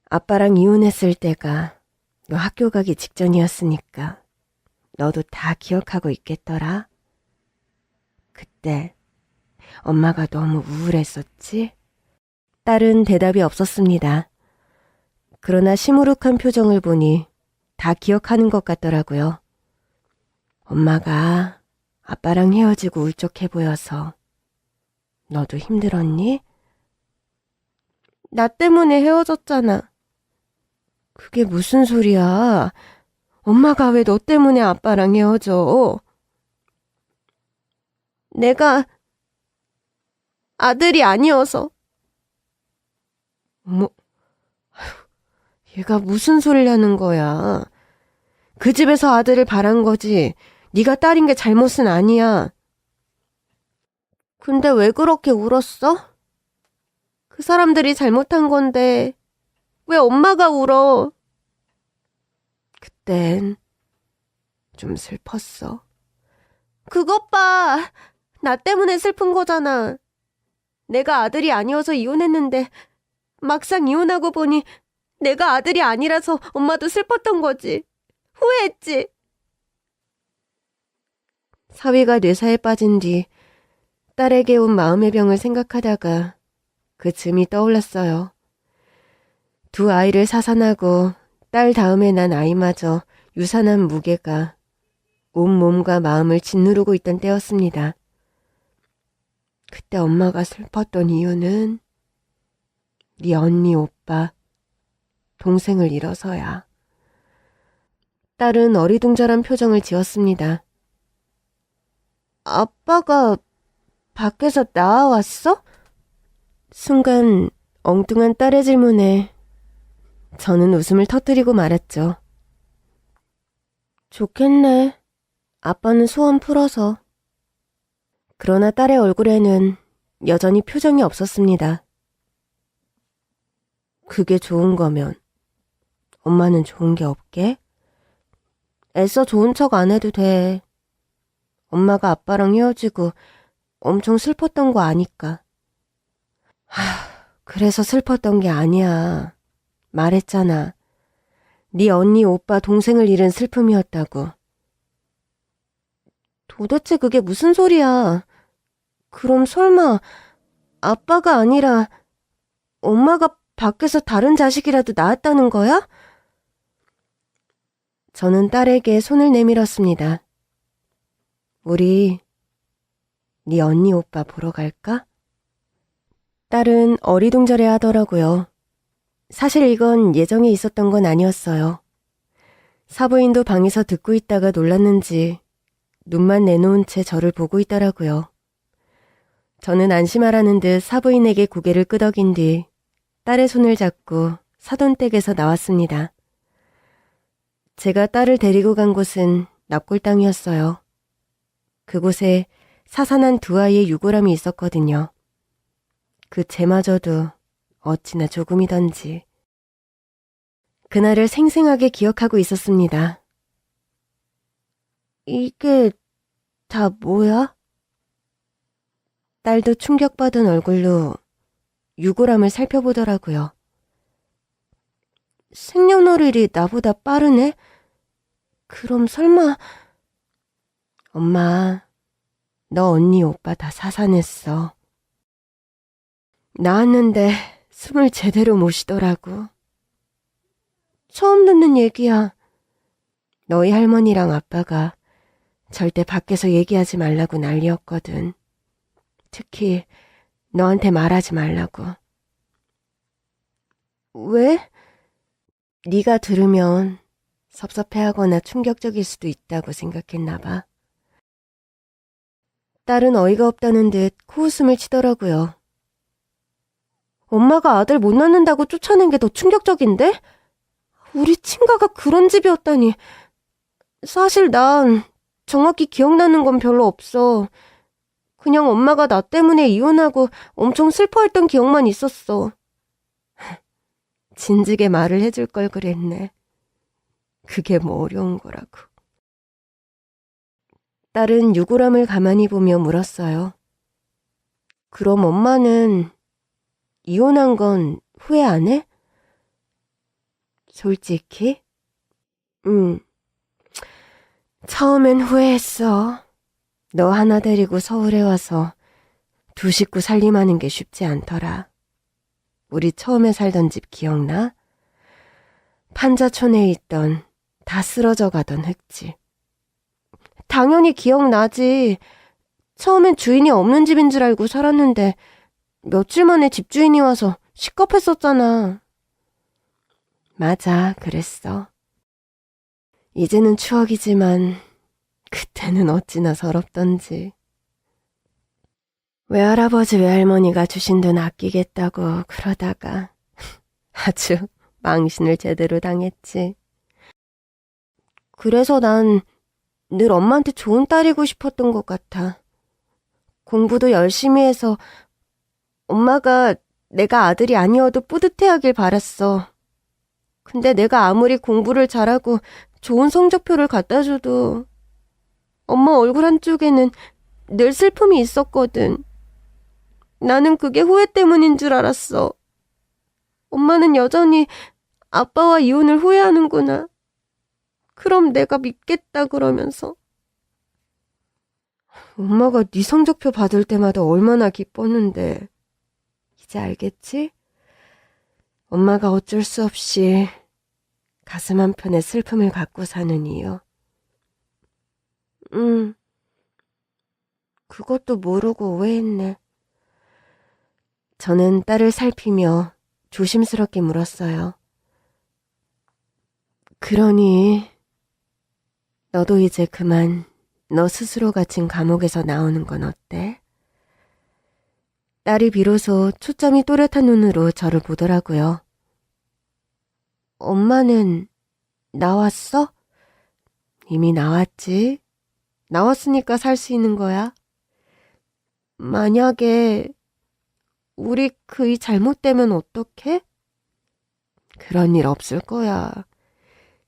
아빠랑 이혼했을 때가 너 학교 가기 직전이었으니까 너도 다 기억하고 있겠더라. 그때 엄마가 너무 우울했었지? 딸은 대답이 없었습니다. 그러나 시무룩한 표정을 보니 다 기억하는 것 같더라고요. 엄마가 아빠랑 헤어지고 울적해 보여서 너도 힘들었니? 나 때문에 헤어졌잖아. 그게 무슨 소리야? 엄마가 왜 너 때문에 아빠랑 헤어져? 내가 아들이 아니어서. 어머, 얘가 무슨 소리를 하는 거야? 그 집에서 아들을 바란 거지. 네가 딸인 게 잘못은 아니야. 근데 왜 그렇게 울었어? 그 사람들이 잘못한 건데 왜 엄마가 울어? 그땐 좀 슬펐어. 그것 봐. 나 때문에 슬픈 거잖아. 내가 아들이 아니어서 이혼했는데 막상 이혼하고 보니 내가 아들이 아니라서 엄마도 슬펐던 거지. 후회했지. 사위가 뇌사에 빠진 뒤 딸에게 온 마음의 병을 생각하다가 그 즈음이 떠올랐어요. 두 아이를 사산하고 딸 다음에 난 아이마저 유산한 무게가 온 몸과 마음을 짓누르고 있던 때였습니다. 그때 엄마가 슬펐던 이유는 네 언니, 오빠, 동생을 잃어서야. 딸은 어리둥절한 표정을 지었습니다. 아빠가 밖에서 나와왔어? 순간 엉뚱한 딸의 질문에 저는 웃음을 터뜨리고 말았죠. 좋겠네. 아빠는 소원 풀어서. 그러나 딸의 얼굴에는 여전히 표정이 없었습니다. 그게 좋은 거면 엄마는 좋은 게 없게? 애써 좋은 척 안 해도 돼. 엄마가 아빠랑 헤어지고 엄청 슬펐던 거 아니까. 그래서 슬펐던 게 아니야. 말했잖아. 네 언니, 오빠, 동생을 잃은 슬픔이었다고. 도대체 그게 무슨 소리야? 그럼 설마 아빠가 아니라 엄마가 밖에서 다른 자식이라도 낳았다는 거야? 저는 딸에게 손을 내밀었습니다. 우리 네 언니 오빠 보러 갈까? 딸은 어리둥절해 하더라고요. 사실 이건 예정에 있었던 건 아니었어요. 사부인도 방에서 듣고 있다가 놀랐는지 눈만 내놓은 채 저를 보고 있더라고요. 저는 안심하라는 듯 사부인에게 고개를 끄덕인 뒤 딸의 손을 잡고 사돈댁에서 나왔습니다. 제가 딸을 데리고 간 곳은 납골 땅이었어요. 그곳에 사산한 두 아이의 유골함이 있었거든요. 그 쟤마저도 어찌나 조금이던지. 그날을 생생하게 기억하고 있었습니다. 이게 다 뭐야? 딸도 충격받은 얼굴로 유골함을 살펴보더라고요. 생년월일이 나보다 빠르네? 그럼 설마... 엄마, 너 언니 오빠 다 사산했어. 낳았는데 숨을 제대로 못 쉬더라고. 처음 듣는 얘기야. 너희 할머니랑 아빠가 절대 밖에서 얘기하지 말라고 난리였거든. 특히 너한테 말하지 말라고. 왜? 네가 들으면 섭섭해하거나 충격적일 수도 있다고 생각했나 봐. 딸은 어이가 없다는 듯 코웃음을 치더라고요. 엄마가 아들 못 낳는다고 쫓아낸 게 더 충격적인데? 우리 친가가 그런 집이었다니. 사실 난 정확히 기억나는 건 별로 없어. 그냥 엄마가 나 때문에 이혼하고 엄청 슬퍼했던 기억만 있었어. 진즉에 말을 해줄 걸 그랬네. 그게 뭐 어려운 거라고. 딸은 유골함을 가만히 보며 물었어요. 그럼 엄마는 이혼한 건 후회 안 해? 솔직히? 응. 처음엔 후회했어. 너 하나 데리고 서울에 와서 두 식구 살림하는 게 쉽지 않더라. 우리 처음에 살던 집 기억나? 판자촌에 있던 다 쓰러져 가던 흙집. 당연히 기억나지. 처음엔 주인이 없는 집인 줄 알고 살았는데 며칠 만에 집주인이 와서 시겁했었잖아. 맞아, 그랬어. 이제는 추억이지만 그때는 어찌나 서럽던지. 외할아버지 외할머니가 주신 돈 아끼겠다고 그러다가 아주 망신을 제대로 당했지. 그래서 난 늘 엄마한테 좋은 딸이고 싶었던 것 같아. 공부도 열심히 해서 엄마가 내가 아들이 아니어도 뿌듯해하길 바랐어. 근데 내가 아무리 공부를 잘하고 좋은 성적표를 갖다 줘도 엄마 얼굴 한쪽에는 늘 슬픔이 있었거든. 나는 그게 후회 때문인 줄 알았어. 엄마는 여전히 아빠와 이혼을 후회하는구나. 그럼 내가 믿겠다 그러면서. 엄마가 네 성적표 받을 때마다 얼마나 기뻤는데. 이제 알겠지? 엄마가 어쩔 수 없이 가슴 한편에 슬픔을 갖고 사는 이유. 그것도 모르고 오해했네. 저는 딸을 살피며 조심스럽게 물었어요. 그러니 너도 이제 그만 너 스스로 갇힌 감옥에서 나오는 건 어때? 딸이 비로소 초점이 또렷한 눈으로 저를 보더라고요. 엄마는 나왔어? 이미 나왔지. 나왔으니까 살 수 있는 거야. 만약에 우리 그이 잘못되면 어떡해? 그런 일 없을 거야.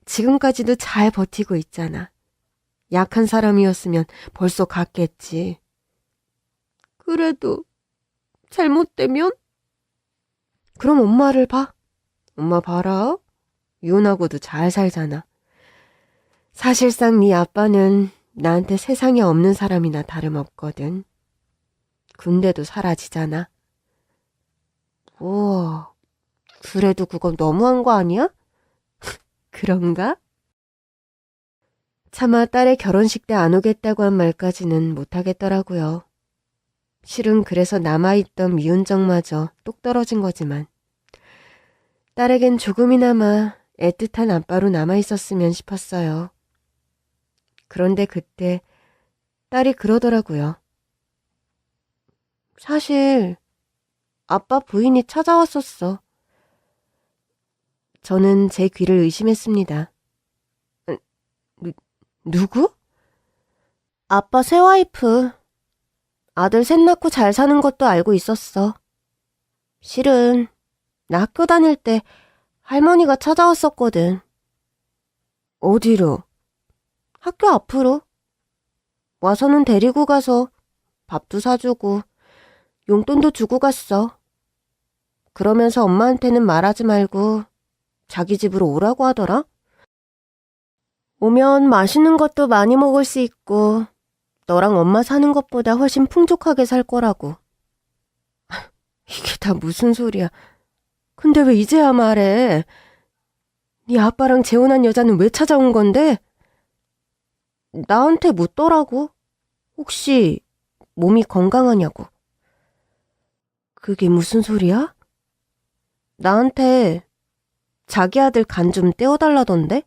지금까지도 잘 버티고 있잖아. 약한 사람이었으면 벌써 갔겠지. 그래도 잘못되면? 그럼 엄마를 봐. 엄마 봐라. 유은하고도 잘 살잖아. 사실상 네 아빠는 나한테 세상에 없는 사람이나 다름없거든. 군대도 사라지잖아. 우와, 그래도 그건 너무한 거 아니야? 그런가? 차마 딸의 결혼식 때 안 오겠다고 한 말까지는 못하겠더라고요. 실은 그래서 남아있던 미운정마저 똑 떨어진 거지만 딸에겐 조금이나마 애틋한 아빠로 남아있었으면 싶었어요. 그런데 그때 딸이 그러더라고요. 사실 아빠 부인이 찾아왔었어. 저는 제 귀를 의심했습니다. 누구? 아빠 새 와이프. 아들 셋 낳고 잘 사는 것도 알고 있었어. 실은 나 학교 다닐 때 할머니가 찾아왔었거든. 어디로? 학교 앞으로. 와서는 데리고 가서 밥도 사주고 용돈도 주고 갔어. 그러면서 엄마한테는 말하지 말고 자기 집으로 오라고 하더라. 오면 맛있는 것도 많이 먹을 수 있고 너랑 엄마 사는 것보다 훨씬 풍족하게 살 거라고. 이게 다 무슨 소리야. 근데 왜 이제야 말해? 네 아빠랑 재혼한 여자는 왜 찾아온 건데? 나한테 묻더라고. 혹시 몸이 건강하냐고. 그게 무슨 소리야? 나한테 자기 아들 간 좀 떼어달라던데?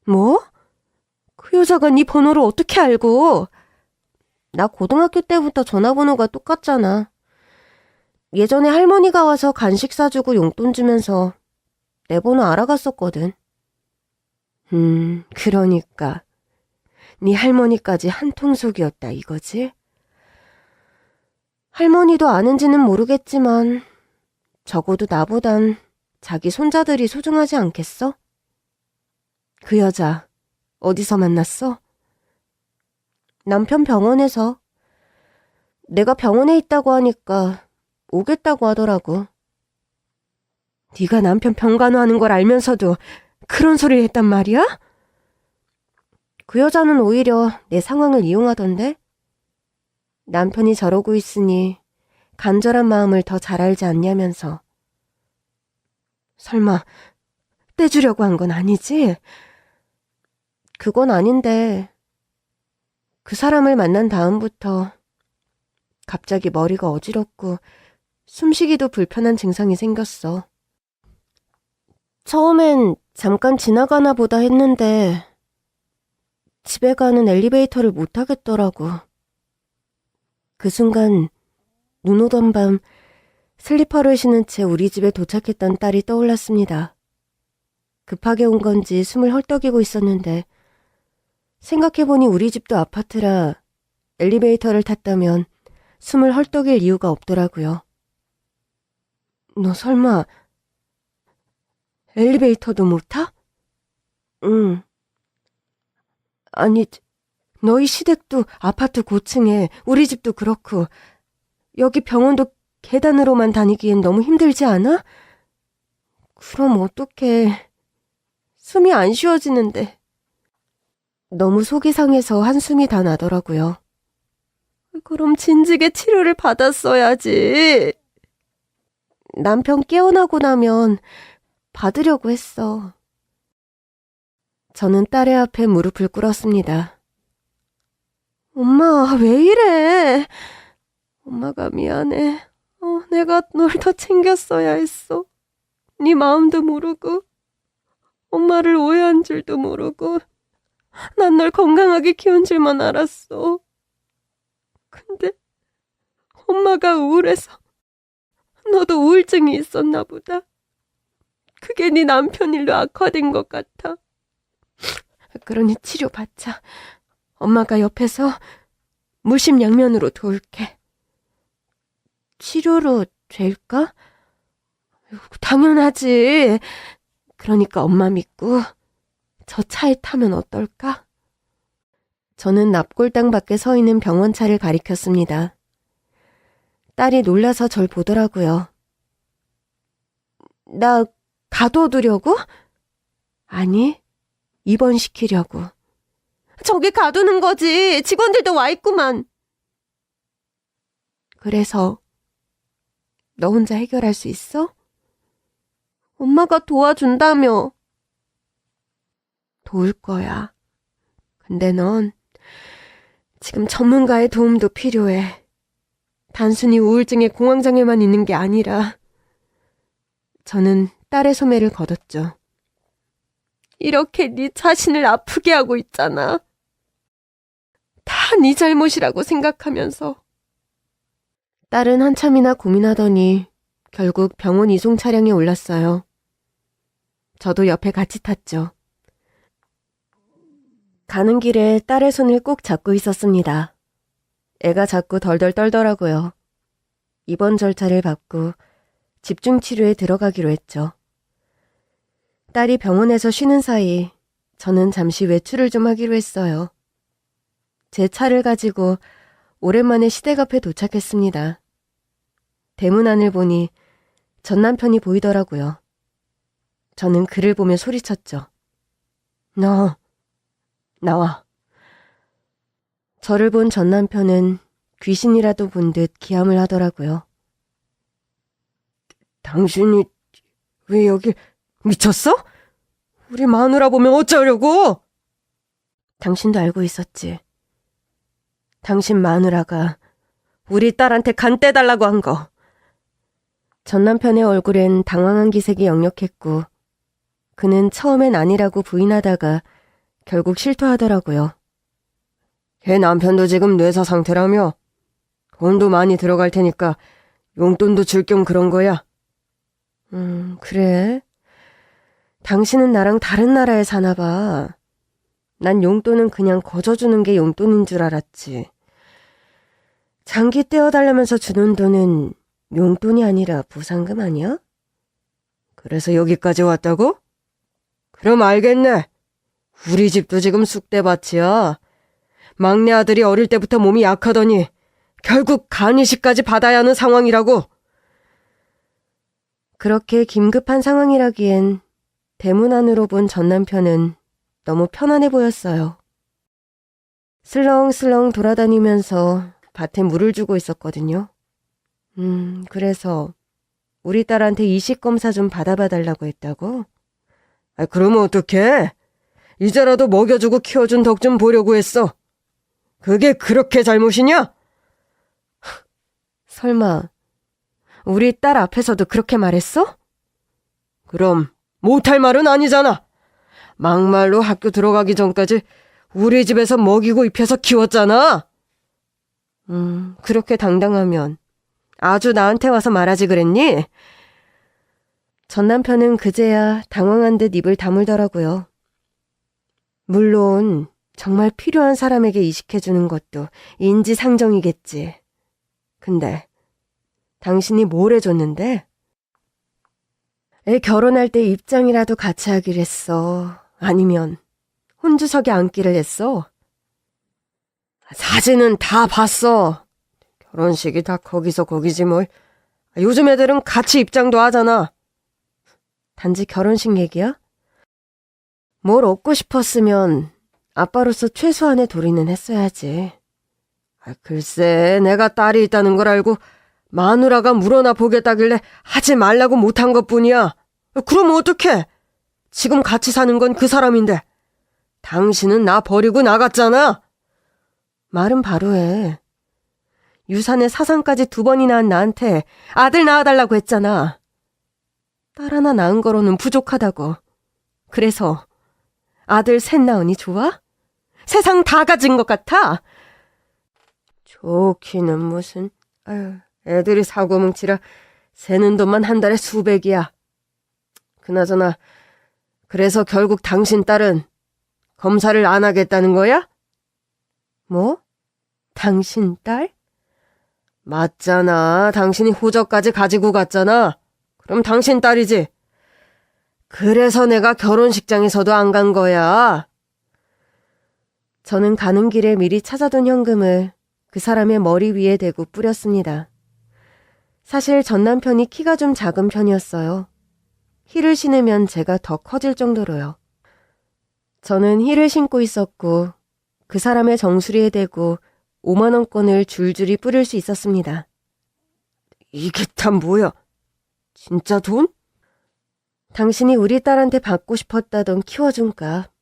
뭐? 그 여자가 네 번호를 어떻게 알고? 나 고등학교 때부터 전화번호가 똑같잖아. 예전에 할머니가 와서 간식 사주고 용돈 주면서 내 번호 알아갔었거든. 그러니까 네 할머니까지 한통속이었다 이거지? 할머니도 아는지는 모르겠지만 적어도 나보단 자기 손자들이 소중하지 않겠어? 그 여자 어디서 만났어? 남편 병원에서. 내가 병원에 있다고 하니까 오겠다고 하더라고. 네가 남편 병간호하는 걸 알면서도 그런 소리를 했단 말이야? 그 여자는 오히려 내 상황을 이용하던데? 남편이 저러고 있으니 간절한 마음을 더 잘 알지 않냐면서. 설마 떼주려고 한 건 아니지? 그건 아닌데 그 사람을 만난 다음부터 갑자기 머리가 어지럽고 숨쉬기도 불편한 증상이 생겼어. 처음엔 잠깐 지나가나 보다 했는데 집에 가는 엘리베이터를 못 타겠더라고. 그 순간 눈 오던 밤 슬리퍼를 신은 채 우리 집에 도착했던 딸이 떠올랐습니다. 급하게 온 건지 숨을 헐떡이고 있었는데 생각해보니 우리 집도 아파트라 엘리베이터를 탔다면 숨을 헐떡일 이유가 없더라고요. 너 설마 엘리베이터도 못 타? 응. 아니, 너희 시댁도 아파트 고층에 우리 집도 그렇고 여기 병원도 계단으로만 다니기엔 너무 힘들지 않아? 그럼 어떡해. 숨이 안 쉬어지는데. 너무 속이 상해서 한숨이 다 나더라고요. 그럼 진즉에 치료를 받았어야지. 남편 깨어나고 나면 받으려고 했어. 저는 딸의 앞에 무릎을 꿇었습니다. 엄마, 왜 이래? 엄마가 미안해. 내가 널 더 챙겼어야 했어. 네 마음도 모르고 엄마를 오해한 줄도 모르고 난 널 건강하게 키운 줄만 알았어. 근데 엄마가 우울해서 너도 우울증이 있었나 보다. 그게 네 남편 일로 악화된 것 같아. 그러니 치료받자. 엄마가 옆에서 물심양면으로 도울게. 치료로 될까? 당연하지. 그러니까 엄마 믿고 저 차에 타면 어떨까? 저는 납골당 밖에 서 있는 병원차를 가리켰습니다. 딸이 놀라서 절 보더라고요. 나 가둬두려고? 아니, 입원시키려고. 저기 가두는 거지. 직원들도 와 있구만. 그래서 너 혼자 해결할 수 있어? 엄마가 도와준다며. 도울 거야. 근데 넌 지금 전문가의 도움도 필요해. 단순히 우울증의 공황장애만 있는 게 아니라. 저는 딸의 소매를 걷었죠. 이렇게 네 자신을 아프게 하고 있잖아. 다 네 잘못이라고 생각하면서. 딸은 한참이나 고민하더니 결국 병원 이송 차량에 올랐어요. 저도 옆에 같이 탔죠. 가는 길에 딸의 손을 꼭 잡고 있었습니다. 애가 자꾸 덜덜 떨더라고요. 입원 절차를 밟고 집중치료에 들어가기로 했죠. 딸이 병원에서 쉬는 사이 저는 잠시 외출을 좀 하기로 했어요. 제 차를 가지고 오랜만에 시댁 앞에 도착했습니다. 대문 안을 보니 전 남편이 보이더라고요. 저는 그를 보며 소리쳤죠. 너 나와. 저를 본 전 남편은 귀신이라도 본 듯 기함을 하더라고요. 당신이 왜 여기 미쳤어? 우리 마누라 보면 어쩌려고? 당신도 알고 있었지. 당신 마누라가 우리 딸한테 간 떼달라고 한 거. 전 남편의 얼굴엔 당황한 기색이 역력했고 그는 처음엔 아니라고 부인하다가 결국 실토하더라고요. 걔 남편도 지금 뇌사 상태라며 돈도 많이 들어갈 테니까 용돈도 줄 겸 그런 거야. 그래? 당신은 나랑 다른 나라에 사나 봐. 난 용돈은 그냥 거저주는 게 용돈인 줄 알았지. 장기 떼어달라면서 주는 돈은 용돈이 아니라 부상금 아니야? 그래서 여기까지 왔다고? 그럼 알겠네. 우리 집도 지금 쑥대밭이야. 막내 아들이 어릴 때부터 몸이 약하더니 결국 간이식까지 받아야 하는 상황이라고. 그렇게 긴급한 상황이라기엔 대문 안으로 본 전 남편은 너무 편안해 보였어요. 슬렁슬렁 돌아다니면서 밭에 물을 주고 있었거든요. 그래서 우리 딸한테 이식검사 좀 받아봐달라고 했다고? 그러면 어떡해? 이제라도 먹여주고 키워준 덕 좀 보려고 했어. 그게 그렇게 잘못이냐? 설마 우리 딸 앞에서도 그렇게 말했어? 그럼 못할 말은 아니잖아. 막말로 학교 들어가기 전까지 우리 집에서 먹이고 입혀서 키웠잖아. 그렇게 당당하면 아주 나한테 와서 말하지 그랬니? 전 남편은 그제야 당황한 듯 입을 다물더라고요. 물론 정말 필요한 사람에게 이식해주는 것도 인지상정이겠지. 근데 당신이 뭘 해줬는데? 애 결혼할 때 입장이라도 같이 하기로 했어. 아니면 혼주석에 앉기를 했어. 사진은 다 봤어. 결혼식이 다 거기서 거기지 뭘. 요즘 애들은 같이 입장도 하잖아. 단지 결혼식 얘기야? 뭘 얻고 싶었으면 아빠로서 최소한의 도리는 했어야지. 글쎄, 내가 딸이 있다는 걸 알고 마누라가 물어나 보겠다길래 하지 말라고 못한 것뿐이야. 그럼 어떡해? 지금 같이 사는 건 그 사람인데 당신은 나 버리고 나갔잖아. 말은 바로 해. 유산의 사상까지 2번이나 한 나한테 아들 낳아달라고 했잖아. 딸 하나 낳은 거로는 부족하다고. 그래서 아들 셋 낳으니 좋아? 세상 다 가진 것 같아? 좋기는 무슨. 아유, 애들이 사고뭉치라 새는 돈만 한 달에 수백이야. 그나저나 그래서 결국 당신 딸은 검사를 안 하겠다는 거야? 뭐? 당신 딸? 맞잖아. 당신이 호적까지 가지고 갔잖아. 그럼 당신 딸이지. 그래서 내가 결혼식장에서도 안 간 거야. 저는 가는 길에 미리 찾아둔 현금을 그 사람의 머리 위에 대고 뿌렸습니다. 사실 전 남편이 키가 좀 작은 편이었어요. 힐을 신으면 제가 더 커질 정도로요. 저는 힐을 신고 있었고 그 사람의 정수리에 대고 5만 원권을 줄줄이 뿌릴 수 있었습니다. 이게 다 뭐야? 진짜 돈? 당신이 우리 딸한테 받고 싶었다던 키워준 값.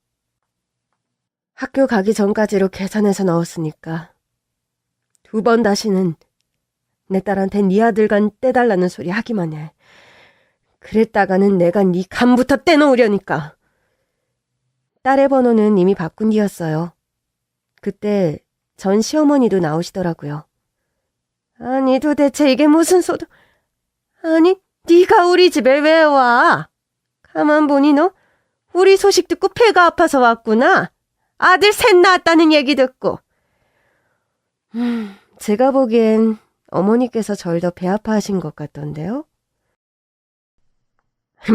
학교 가기 전까지로 계산해서 넣었으니까 2번 다시는 내 딸한테 네 아들간 떼달라는 소리 하기만 해. 그랬다가는 내가 네 간부터 떼놓으려니까. 딸의 번호는 이미 바꾼 뒤였어요. 그때 전 시어머니도 나오시더라고요. 아니 도대체 이게 무슨 소도... 아니 네가 우리 집에 왜 와? 가만 보니 너 우리 소식 듣고 배가 아파서 왔구나. 아들 셋 낳았다는 얘기 듣고. 제가 보기엔 어머니께서 절 더 배 아파하신 것 같던데요.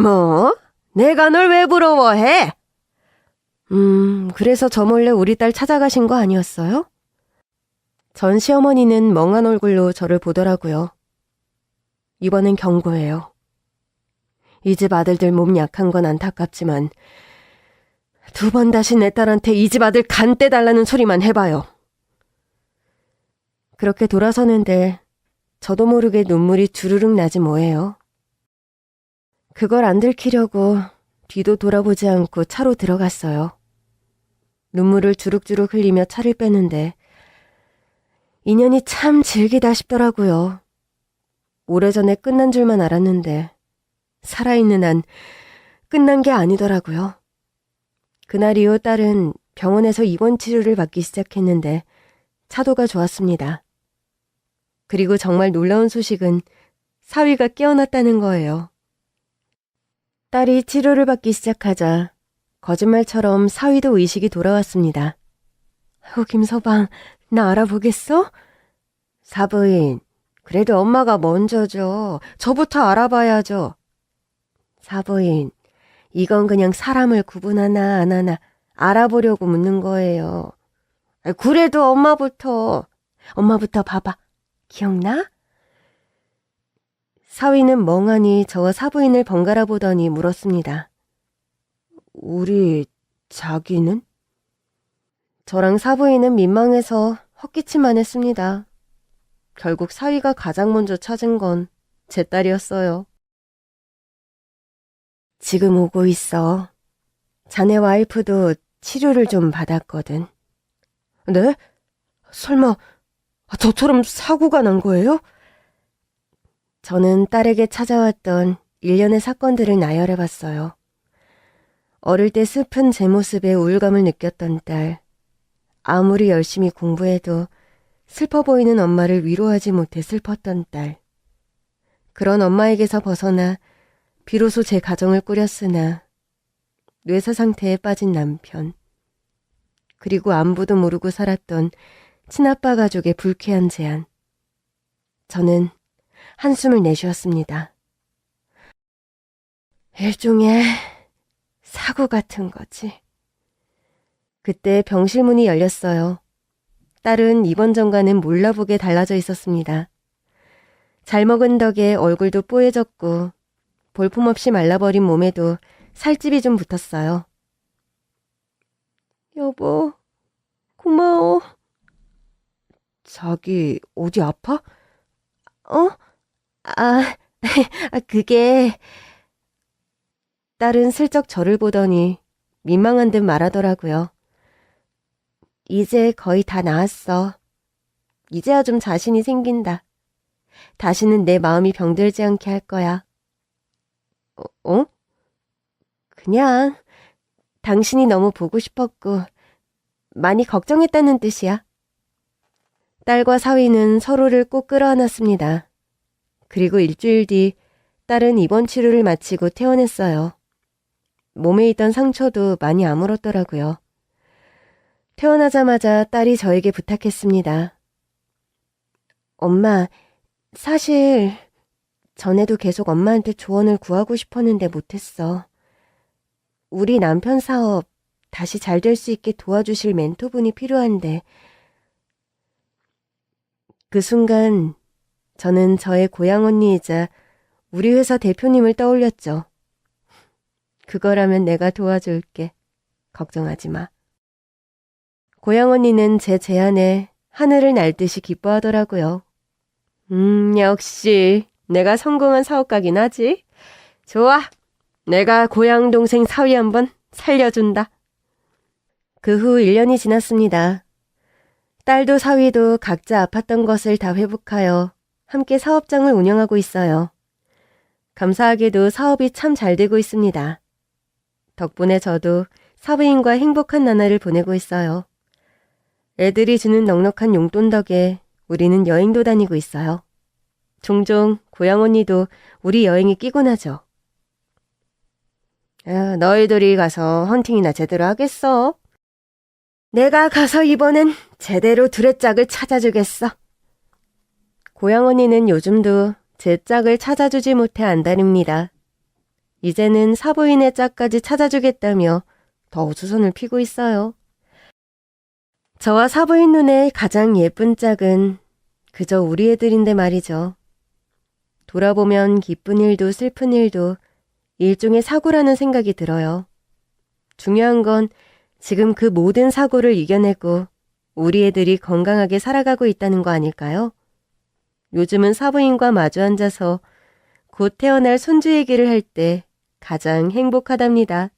뭐? 내가 널 왜 부러워해? 그래서 저 몰래 우리 딸 찾아가신 거 아니었어요? 전 시어머니는 멍한 얼굴로 저를 보더라고요. 이번엔 경고예요. 이 집 아들들 몸 약한 건 안타깝지만 2번 다시 내 딸한테 이 집 아들 간 떼달라는 소리만 해봐요. 그렇게 돌아서는데 저도 모르게 눈물이 주르륵 나지 뭐예요. 그걸 안 들키려고 뒤도 돌아보지 않고 차로 들어갔어요. 눈물을 주룩주룩 흘리며 차를 빼는데 인연이 참 질기다 싶더라고요. 오래전에 끝난 줄만 알았는데 살아있는 한 끝난 게 아니더라고요. 그날 이후 딸은 병원에서 입원 치료를 받기 시작했는데 차도가 좋았습니다. 그리고 정말 놀라운 소식은 사위가 깨어났다는 거예요. 딸이 치료를 받기 시작하자 거짓말처럼 사위도 의식이 돌아왔습니다. 김서방, 나 알아보겠어? 사부인, 그래도 엄마가 먼저죠. 저부터 알아봐야죠. 사부인, 이건 그냥 사람을 구분하나 안 하나 알아보려고 묻는 거예요. 그래도 엄마부터 봐봐. 기억나? 사위는 멍하니 저와 사부인을 번갈아 보더니 물었습니다. 우리 자기는? 저랑 사부인은 민망해서 헛기침만 했습니다. 결국 사위가 가장 먼저 찾은 건 제 딸이었어요. 지금 오고 있어. 자네 와이프도 치료를 좀 받았거든. 네? 설마 저처럼 사고가 난 거예요? 저는 딸에게 찾아왔던 일련의 사건들을 나열해봤어요. 어릴 때 슬픈 제 모습에 우울감을 느꼈던 딸, 아무리 열심히 공부해도 슬퍼 보이는 엄마를 위로하지 못해 슬펐던 딸, 그런 엄마에게서 벗어나 비로소 제 가정을 꾸렸으나 뇌사 상태에 빠진 남편, 그리고 안부도 모르고 살았던 친아빠 가족의 불쾌한 제안. 저는 한숨을 내쉬었습니다. 일종의 사고 같은 거지. 그때 병실 문이 열렸어요. 딸은 입원 전과는 몰라보게 달라져 있었습니다. 잘 먹은 덕에 얼굴도 뽀얘졌고 볼품없이 말라버린 몸에도 살집이 좀 붙었어요. 여보, 고마워. 자기 어디 아파? 그게... 딸은 슬쩍 저를 보더니 민망한 듯 말하더라고요. 이제 거의 다 나았어. 이제야 좀 자신이 생긴다. 다시는 내 마음이 병들지 않게 할 거야. 그냥 당신이 너무 보고 싶었고 많이 걱정했다는 뜻이야. 딸과 사위는 서로를 꼭 끌어안았습니다. 그리고 일주일 뒤 딸은 입원 치료를 마치고 퇴원했어요. 몸에 있던 상처도 많이 아물었더라고요. 퇴원하자마자 딸이 저에게 부탁했습니다. 엄마, 사실 전에도 계속 엄마한테 조언을 구하고 싶었는데 못했어. 우리 남편 사업 다시 잘 될 수 있게 도와주실 멘토분이 필요한데. 그 순간 저는 저의 고향 언니이자 우리 회사 대표님을 떠올렸죠. 그거라면 내가 도와줄게. 걱정하지 마. 고향 언니는 제 제안에 하늘을 날듯이 기뻐하더라고요. 역시 내가 성공한 사업가긴 하지. 좋아. 내가 고향 동생 사위 한번 살려준다. 그 후 1년이 지났습니다. 딸도 사위도 각자 아팠던 것을 다 회복하여 함께 사업장을 운영하고 있어요. 감사하게도 사업이 참 잘 되고 있습니다. 덕분에 저도 사부인과 행복한 나날을 보내고 있어요. 애들이 주는 넉넉한 용돈 덕에 우리는 여행도 다니고 있어요. 종종 고향 언니도 우리 여행에 끼곤 하죠. 너희들이 가서 헌팅이나 제대로 하겠어? 내가 가서 이번엔 제대로 둘의 짝을 찾아주겠어. 고향 언니는 요즘도 제 짝을 찾아주지 못해 안달입니다. 이제는 사부인의 짝까지 찾아주겠다며 더 수선을 피고 있어요. 저와 사부인 눈에 가장 예쁜 짝은 그저 우리 애들인데 말이죠. 돌아보면 기쁜 일도 슬픈 일도 일종의 사고라는 생각이 들어요. 중요한 건 지금 그 모든 사고를 이겨내고 우리 애들이 건강하게 살아가고 있다는 거 아닐까요? 요즘은 사부인과 마주 앉아서 곧 태어날 손주 얘기를 할 때 가장 행복하답니다.